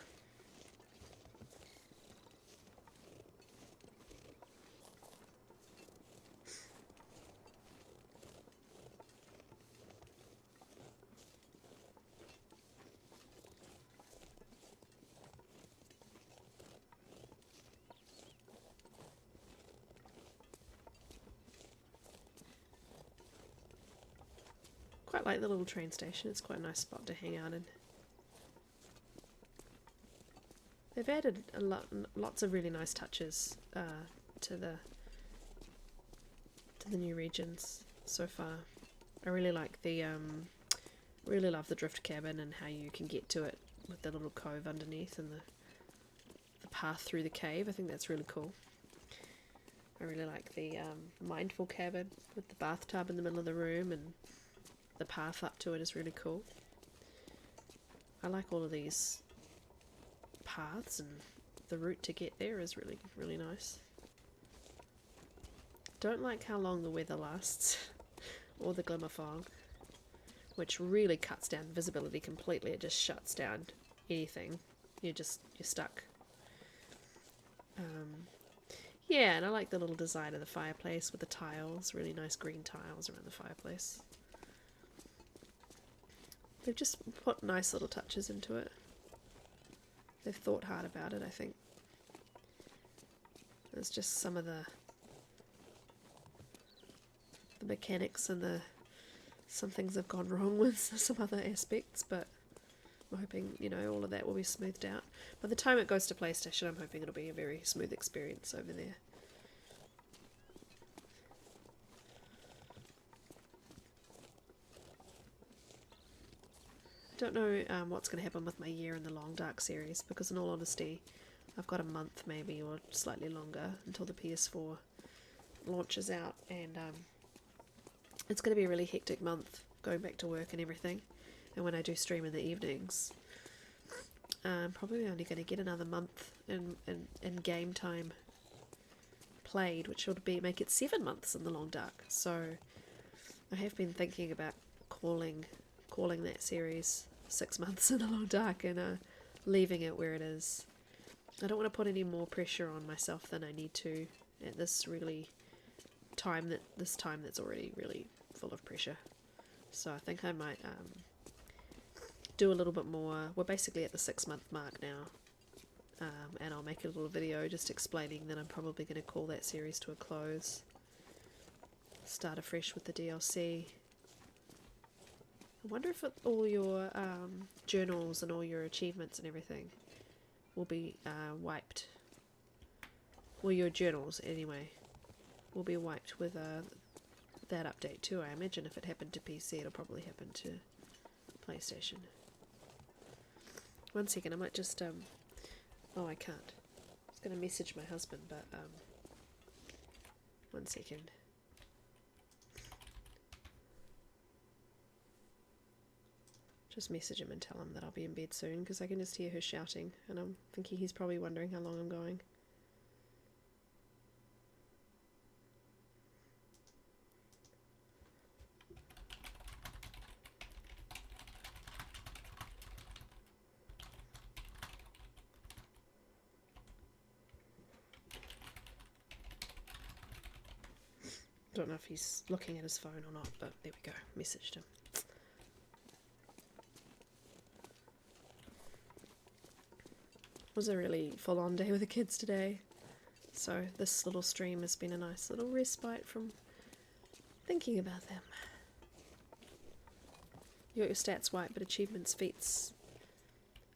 Quite like the little train station. It's quite a nice spot to hang out in. They've added lots of really nice touches to the new regions so far. I really like the really love the drift cabin and how you can get to it with the little cove underneath and the path through the cave. I think that's really cool. I really like the mindful cabin with the bathtub in the middle of the room, and the path up to it is really cool. I like all of these paths, and the route to get there is really, really nice. Don't like how long the weather lasts, or the glimmer fog, which really cuts down visibility completely. It just shuts down anything. You're stuck. Yeah, and I like the little design of the fireplace with the tiles, really nice green tiles around the fireplace. They've just put nice little touches into it. They've thought hard about it, I think. There's just some of the mechanics and some things have gone wrong with some other aspects, but I'm hoping, all of that will be smoothed out. By the time it goes to PlayStation, I'm hoping it'll be a very smooth experience over there. Don't know what's going to happen with my year in the Long Dark series, because in all honesty, I've got a month maybe, or slightly longer, until the PS4 launches out, and it's going to be a really hectic month, going back to work and everything, and when I do stream in the evenings, I'm probably only going to get another month in game time played, which would make it 7 months in the Long Dark, so I have been thinking about calling that series 6 months in the Long Dark and leaving it where it is. I don't want to put any more pressure on myself than I need to at this time that's already really full of pressure. So I think I might do a little bit more. We're basically at the 6-month mark now, and I'll make a little video just explaining that I'm probably going to call that series to a close, start afresh with the DLC. I wonder if all your journals and all your achievements and everything will be wiped. Well, your journals, anyway, will be wiped with that update too. I imagine if it happened to PC, it'll probably happen to PlayStation. One second, I might just... Oh, I can't. I was going to message my husband, but... One second. Just message him and tell him that I'll be in bed soon, because I can just hear her shouting, and I'm thinking he's probably wondering how long I'm going. Don't know if he's looking at his phone or not, but there we go, messaged him. It was a really full-on day with the kids today, so this little stream has been a nice little respite from thinking about them. You got your stats white, but achievements, feats...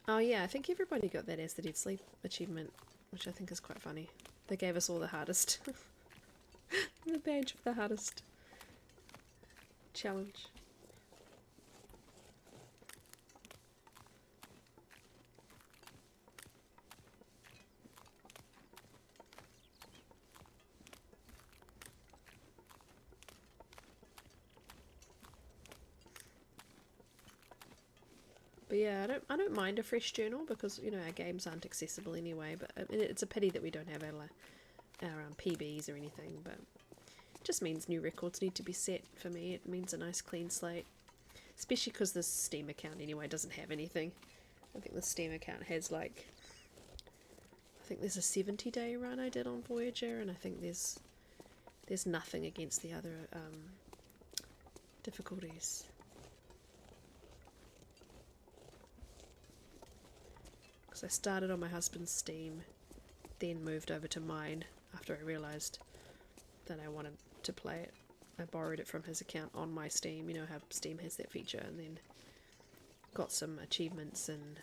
Oh yeah, I think everybody got that As the Dead Sleep achievement, which I think is quite funny. They gave us all the hardest... the badge of the hardest challenge. But yeah, I don't mind a fresh journal, because you know our games aren't accessible anyway. But I mean, it's a pity that we don't have our PBs or anything. But it just means new records need to be set for me. It means a nice clean slate, especially because this Steam account anyway doesn't have anything. I think the Steam account has like, I think there's a 70-day run I did on Voyager, and I think there's nothing against the other difficulties. Because I started on my husband's Steam, then moved over to mine after I realised that I wanted to play it. I borrowed it from his account on my Steam, you know how Steam has that feature, and then got some achievements and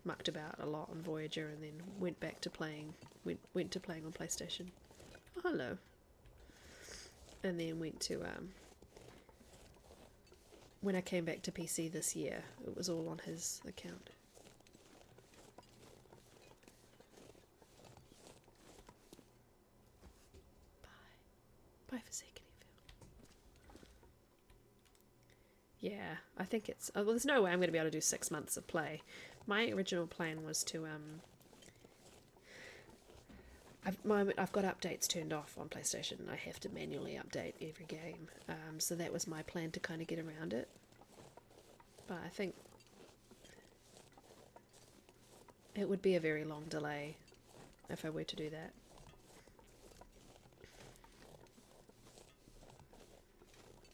mucked about a lot on Voyager, and then went back to playing, went to playing on PlayStation. Oh, hello. And then went to, when I came back to PC this year, it was all on his account. Bye for Forsaken Evil. Yeah, I think it's... well, there's no way I'm going to be able to do 6 months of play. My original plan was to... I've got updates turned off on PlayStation. I have to manually update every game. So that was my plan to kind of get around it. But I think it would be a very long delay if I were to do that.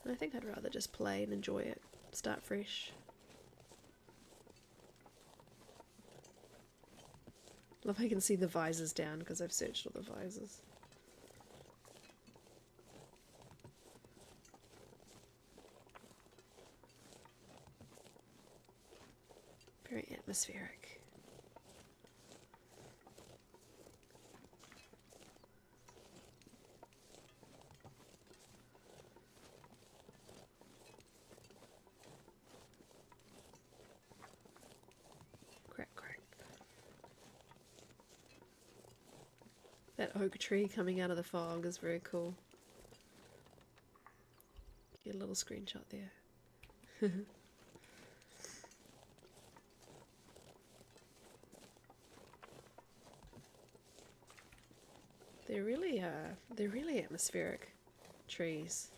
I think I'd rather just play and enjoy it, start fresh. Love I can see the visors down because I've searched all the visors. Very atmospheric. That oak tree coming out of the fog is very cool. Get a little screenshot there. They're really atmospheric trees.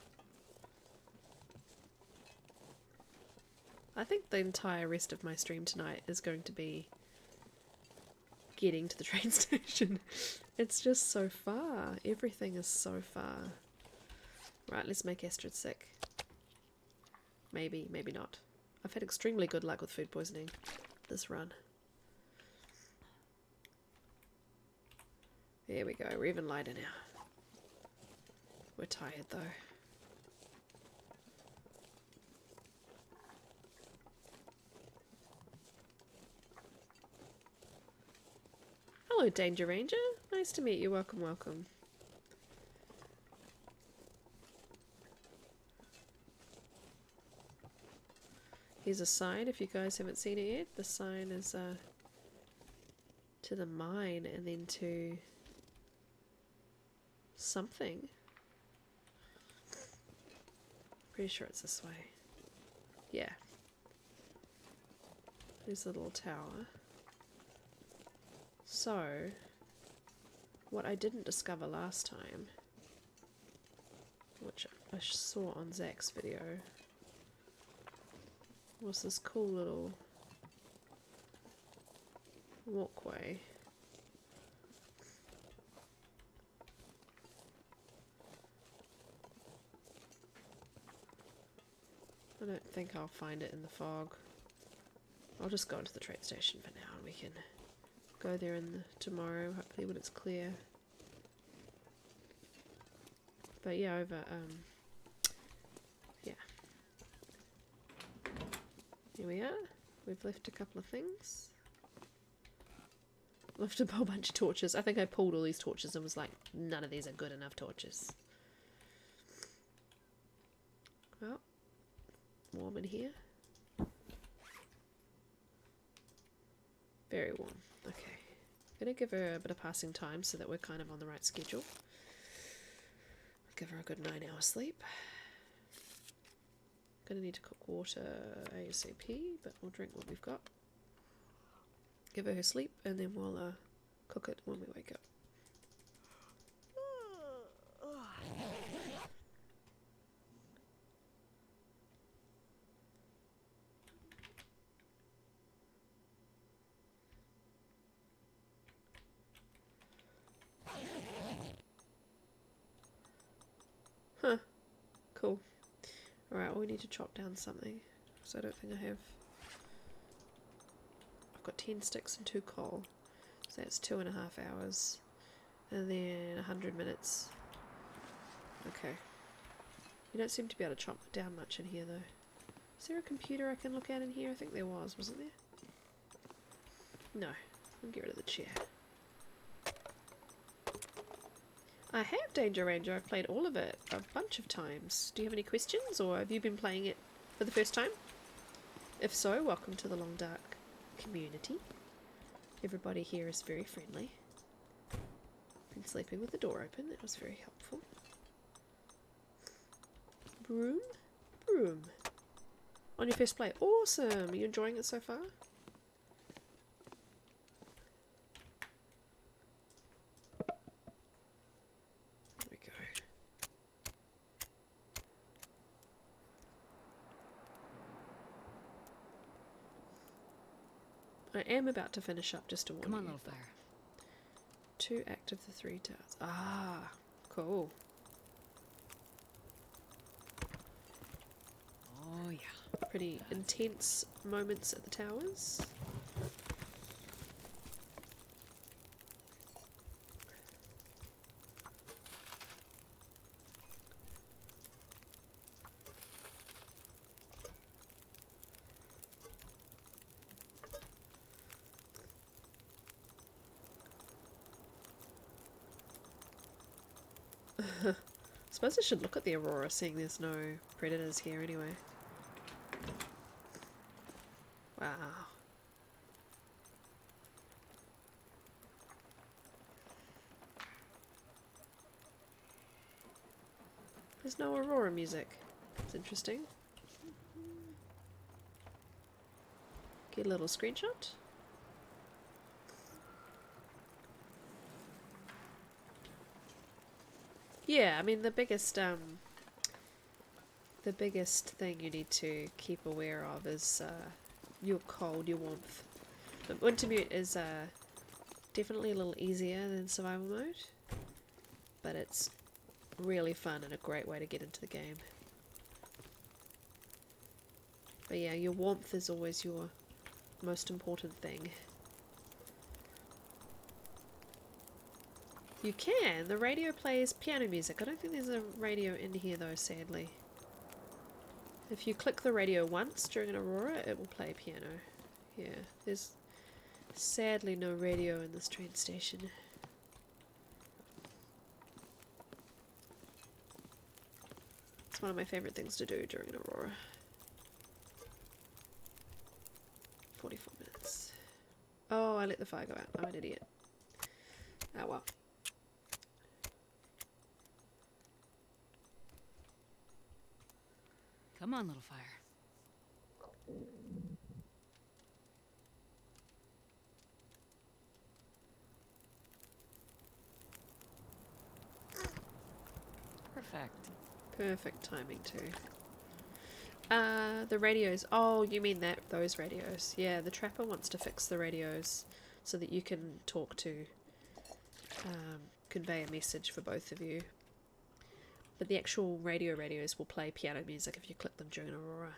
I think the entire rest of my stream tonight is going to be getting to the train station. It's just so far. Everything is so far. Right, let's make Astrid sick. Maybe, maybe not. I've had extremely good luck with food poisoning this run. There we go, we're even lighter now. We're tired though. Hello, Danger Ranger. Nice to meet you. Welcome, welcome. Here's a sign if you guys haven't seen it yet. The sign is to the mine and then to something. Pretty sure it's this way. Yeah. There's a little tower. So, what I didn't discover last time, which I saw on Zach's video, was this cool little walkway. I don't think I'll find it in the fog. I'll just go into the train station for now and we can go there tomorrow, hopefully when it's clear. But yeah, yeah. Here we are. We've left a couple of things. Left a whole bunch of torches. I think I pulled all these torches and was like, none of these are good enough torches. Well, warm in here. Very warm. Okay. Gonna give her a bit of passing time so that we're kind of on the right schedule. Give her a good 9-hour sleep. Gonna need to cook water ASAP, but we'll drink what we've got. Give her sleep, and then we'll cook it when we wake up. Huh. Cool. Alright, well we need to chop down something. So I don't think I have... I've got 10 sticks and 2 coal. So that's 2.5 hours. And then 100 minutes. Okay. You don't seem to be able to chop down much in here though. Is there a computer I can look at in here? I think there was, wasn't there? No. I'll get rid of the chair. I have Danger Ranger. I've played all of it a bunch of times. Do you have any questions, or have you been playing it for the first time? If so, welcome to the Long Dark community. Everybody here is very friendly. Been sleeping with the door open. That was very helpful. Broom? Broom. On your first play. Awesome! Are you enjoying it so far? I am about to finish up, just to warn you. Come on, little fire. 2 active the 3 towers. Ah, cool. Oh yeah. Pretty intense moments at the towers. Suppose I should look at the aurora, seeing there's no predators here anyway. Wow. There's no Aurora music. It's interesting. Get a little screenshot. Yeah, I mean the biggest thing you need to keep aware of is your cold, your warmth. Wintermute is definitely a little easier than survival mode, but it's really fun and a great way to get into the game. But yeah, your warmth is always your most important thing. You can. The radio plays piano music. I don't think there's a radio in here though, sadly. If you click the radio once during an Aurora, it will play piano. Yeah, there's sadly no radio in this train station. It's one of my favorite things to do during an Aurora. 44 minutes. Oh, I let the fire go out. I'm an idiot. Oh well. Come on, little fire. Perfect. Perfect timing too. The radios. Oh, you mean those radios. Yeah, the trapper wants to fix the radios so that you can talk to, convey a message for both of you. But the actual radios will play piano music if you click them during Aurora.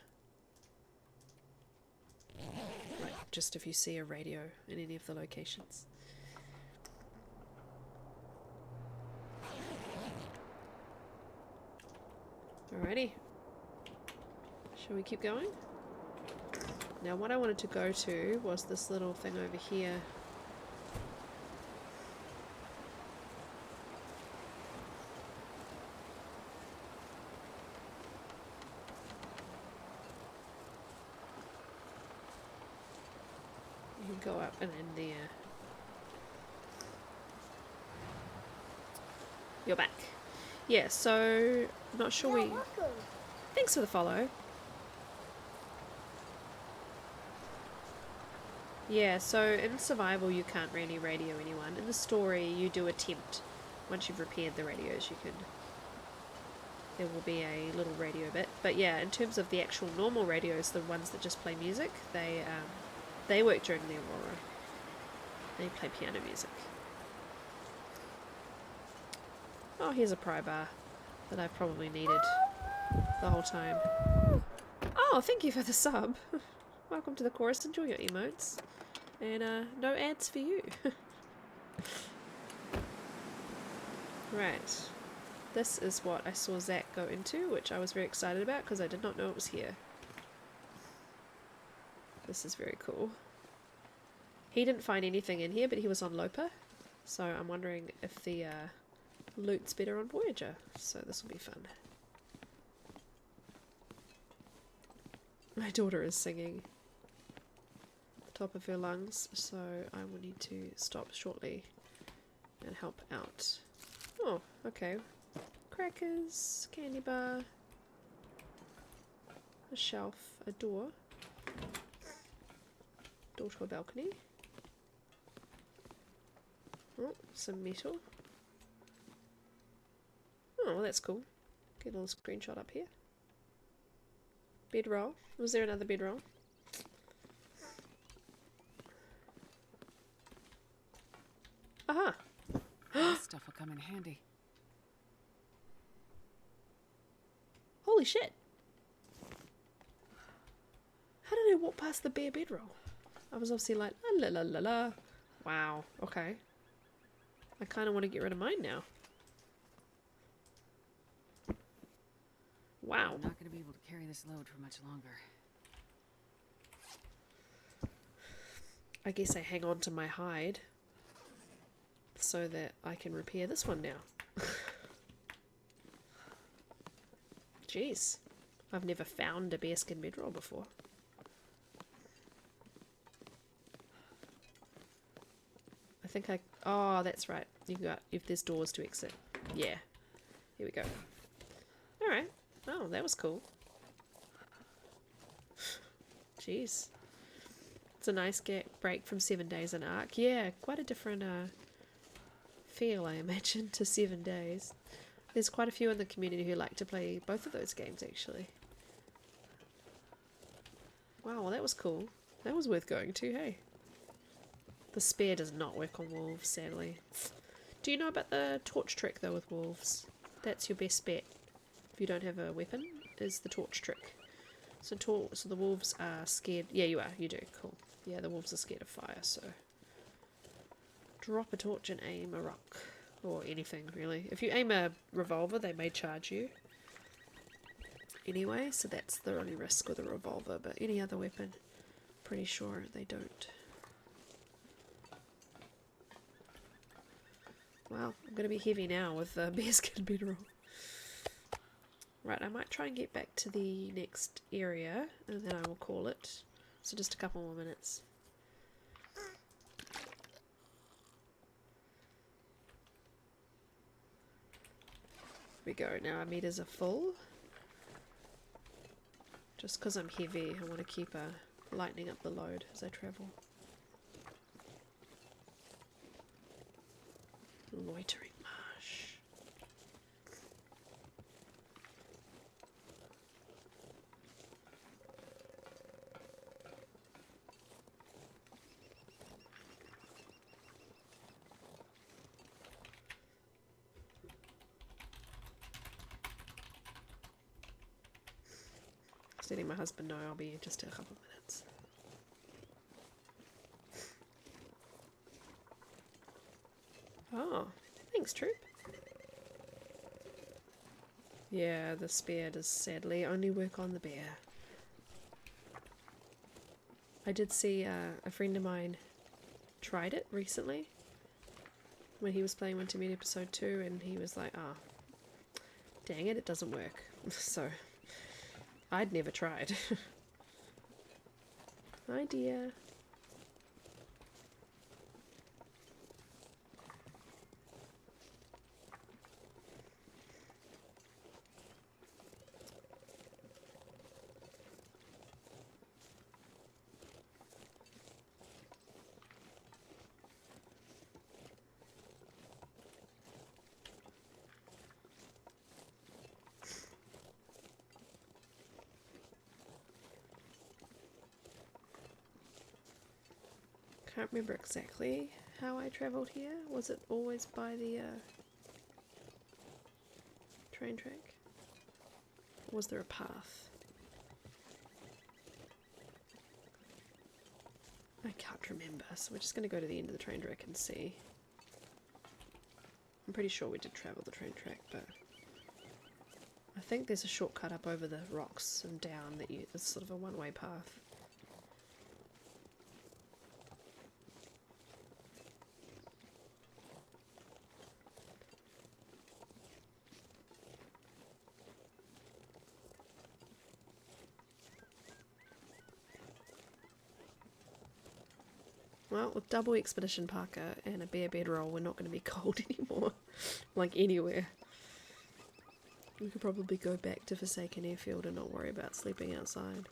Like, just if you see a radio in any of the locations. Alrighty. Shall we keep going? Now what I wanted to go to was this little thing over here. You can go up and in there. You're back. Yeah, so I'm not sure we... Welcome. Thanks for the follow. Yeah, so in survival you can't really radio anyone. In the story you do attempt. Once you've repaired the radios you can... There will be a little radio bit. But yeah, in terms of the actual normal radios, the ones that just play music, they work during the Aurora. They play piano music. Oh, here's a pry bar that I've probably needed the whole time. Oh, thank you for the sub. Welcome to the chorus. Enjoy your emotes. And no ads for you. Right. This is what I saw Zach go into, which I was very excited about because I did not know it was here. This is very cool. He didn't find anything in here, but he was on Lopa. So I'm wondering if the loot's better on Voyager. So this will be fun. My daughter is singing at the top of her lungs, so I will need to stop shortly and help out. Oh, okay. Crackers, candy bar, a shelf, a door to a balcony. Oh, some metal. Oh, well, that's cool. Get a little screenshot up here. Bedroll. Was there another bedroll? Aha! This stuff will come in handy. Holy shit! How did I walk past the bare bedroll? I was obviously like, la la la la. Wow, okay. I kind of want to get rid of mine now. Wow. I'm not going to be able to carry this load for much longer. I guess I hang on to my hide so that I can repair this one now. Jeez. I've never found a bearskin bedroll before. I think I... Oh, that's right. You got... If there's doors to exit. Yeah. Here we go. Alright. Oh, that was cool. Jeez. It's a nice break from 7 Days in Ark. Yeah, quite a different feel, I imagine, to 7 Days. There's quite a few in the community who like to play both of those games, actually. Wow, well that was cool. That was worth going to, hey? The spear does not work on wolves, sadly. Do you know about the torch trick, though, with wolves? That's your best bet. If you don't have a weapon, is the torch trick. So the wolves are scared. Yeah, you are. You do. Cool. Yeah, the wolves are scared of fire, so... Drop a torch and aim a rock. Or anything, really. If you aim a revolver, they may charge you. Anyway, so that's the only risk with a revolver, but any other weapon, pretty sure they don't. Wow, I'm going to be heavy now with bearskin bedroll. Right, I might try and get back to the next area, and then I will call it. So just a couple more minutes. Here we go, now our meters are full. Just because I'm heavy, I want to keep lightening up the load as I travel. Loitering marsh. Just letting my husband know I'll be in just a couple of minutes. Oh, thanks, Troop. Yeah, the spear does sadly only work on the bear. I did see a friend of mine tried it recently when he was playing Wintermute episode 2, and he was like, "Ah, dang it, it doesn't work." So I'd never tried. Hi, dear. Can't remember exactly how I travelled here. Was it always by the train track? Or was there a path? I can't remember, so we're just going to go to the end of the train track and see. I'm pretty sure we did travel the train track, but I think there's a shortcut up over the rocks and down that it's sort of a one-way path. Well, with double expedition parka and a bear bedroll, we're not going to be cold anymore. Like anywhere. We could probably go back to Forsaken Airfield and not worry about sleeping outside.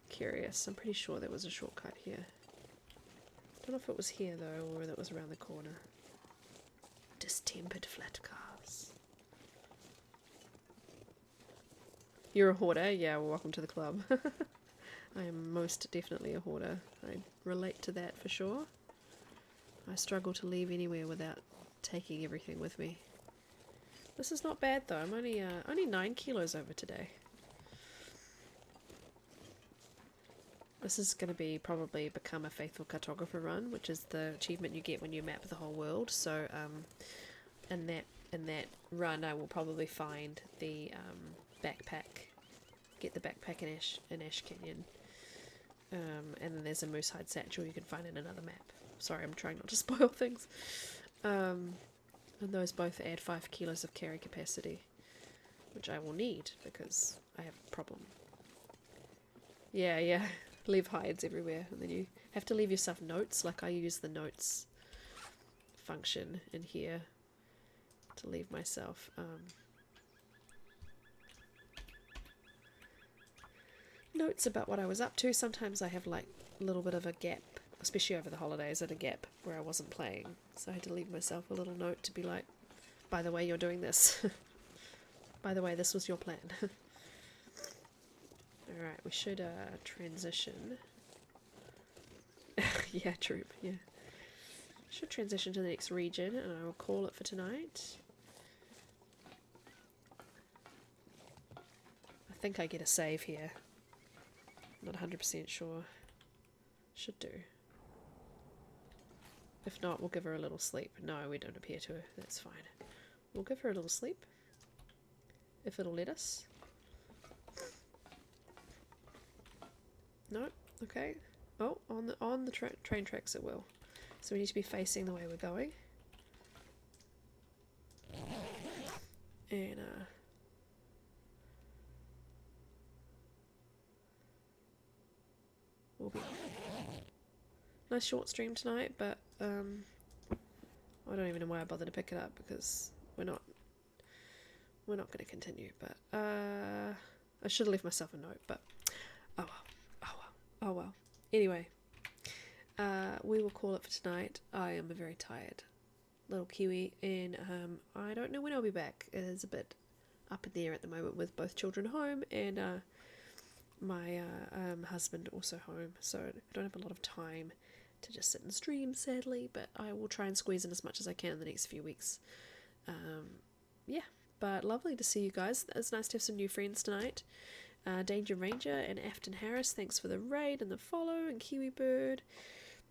Curious. I'm pretty sure there was a shortcut here. Don't know if it was here though, or that was around the corner. Distempered flat cars. You're a hoarder? Yeah, well, welcome to the club. I am most definitely a hoarder. I relate to that for sure. I struggle to leave anywhere without taking everything with me. This is not bad though. I'm only 9 kilos over today. This is going to be probably become a Faithful Cartographer run, which is the achievement you get when you map the whole world. So in that run I will probably find the backpack, get the backpack in Ash Canyon. And then there's a moose hide satchel you can find in another map. Sorry, I'm trying not to spoil things. And those both add 5 kilos of carry capacity, which I will need because I have a problem. Yeah, leave hides everywhere, and then you have to leave yourself notes. Like I use the notes function in here, to leave myself notes about what I was up to. Sometimes I have like a little bit of a gap, especially over the holidays, at a gap where I wasn't playing, so I had to leave myself a little note to be like, by the way, you're doing this. By the way, this was your plan. Alright, we should transition. Yeah, troop, yeah. Should transition to the next region, and I will call it for tonight. I think I get a save here. Not 100% sure. Should do. If not, we'll give her a little sleep. No, we don't appear to. That's fine. We'll give her a little sleep. If it'll let us. No? Okay. Oh, on the train tracks it will. So we need to be facing the way we're going. And, we'll be... Nice short stream tonight, but, I don't even know why I bothered to pick it up, because we're not going to continue, but, I should have left myself a note, but, oh well, oh well, oh well. Anyway, we will call it for tonight. I am a very tired little Kiwi, and I don't know when I'll be back. It is a bit up in the air at the moment with both children home and my husband also home, so I don't have a lot of time to just sit and stream, sadly, but I will try and squeeze in as much as I can in the next few weeks. Yeah, but lovely to see you guys. It's nice to have some new friends tonight. Danger Ranger and Afton Harris, thanks for the raid and the follow, and Kiwi Bird,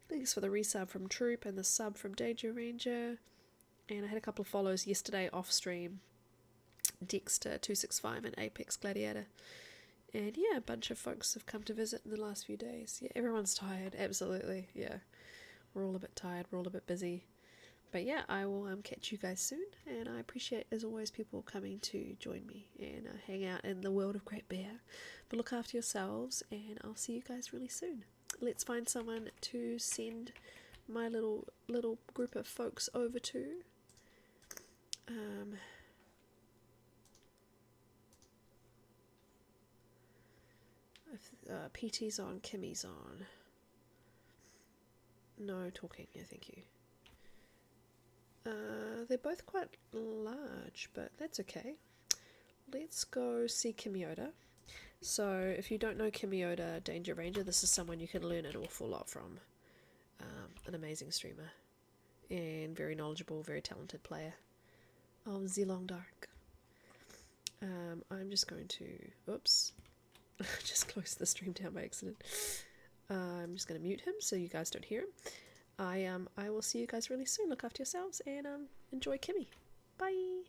thanks for the resub from Troop and the sub from Danger Ranger. And I had a couple of follows yesterday off stream, Dexter265 and Apex Gladiator. And yeah, a bunch of folks have come to visit in the last few days. Yeah, everyone's tired, absolutely, yeah. We're all a bit tired, we're all a bit busy. But yeah, I will catch you guys soon, and I appreciate, as always, people coming to join me and hang out in the world of Great Bear. But look after yourselves, and I'll see you guys really soon. Let's find someone to send my little group of folks over to. PT's on, Kimmy's on. No talking, yeah, thank you. They're both quite large, but that's okay. Let's go see Kimioda. So, if you don't know Kimioda Danger Ranger, this is someone you can learn an awful lot from. An amazing streamer. And very knowledgeable, very talented player of Zilong Dark. I'm just going to... Oops. Just closed the stream down by accident. I'm just going to mute him so you guys don't hear him. I will see you guys really soon. Look after yourselves and enjoy Kimmy. Bye.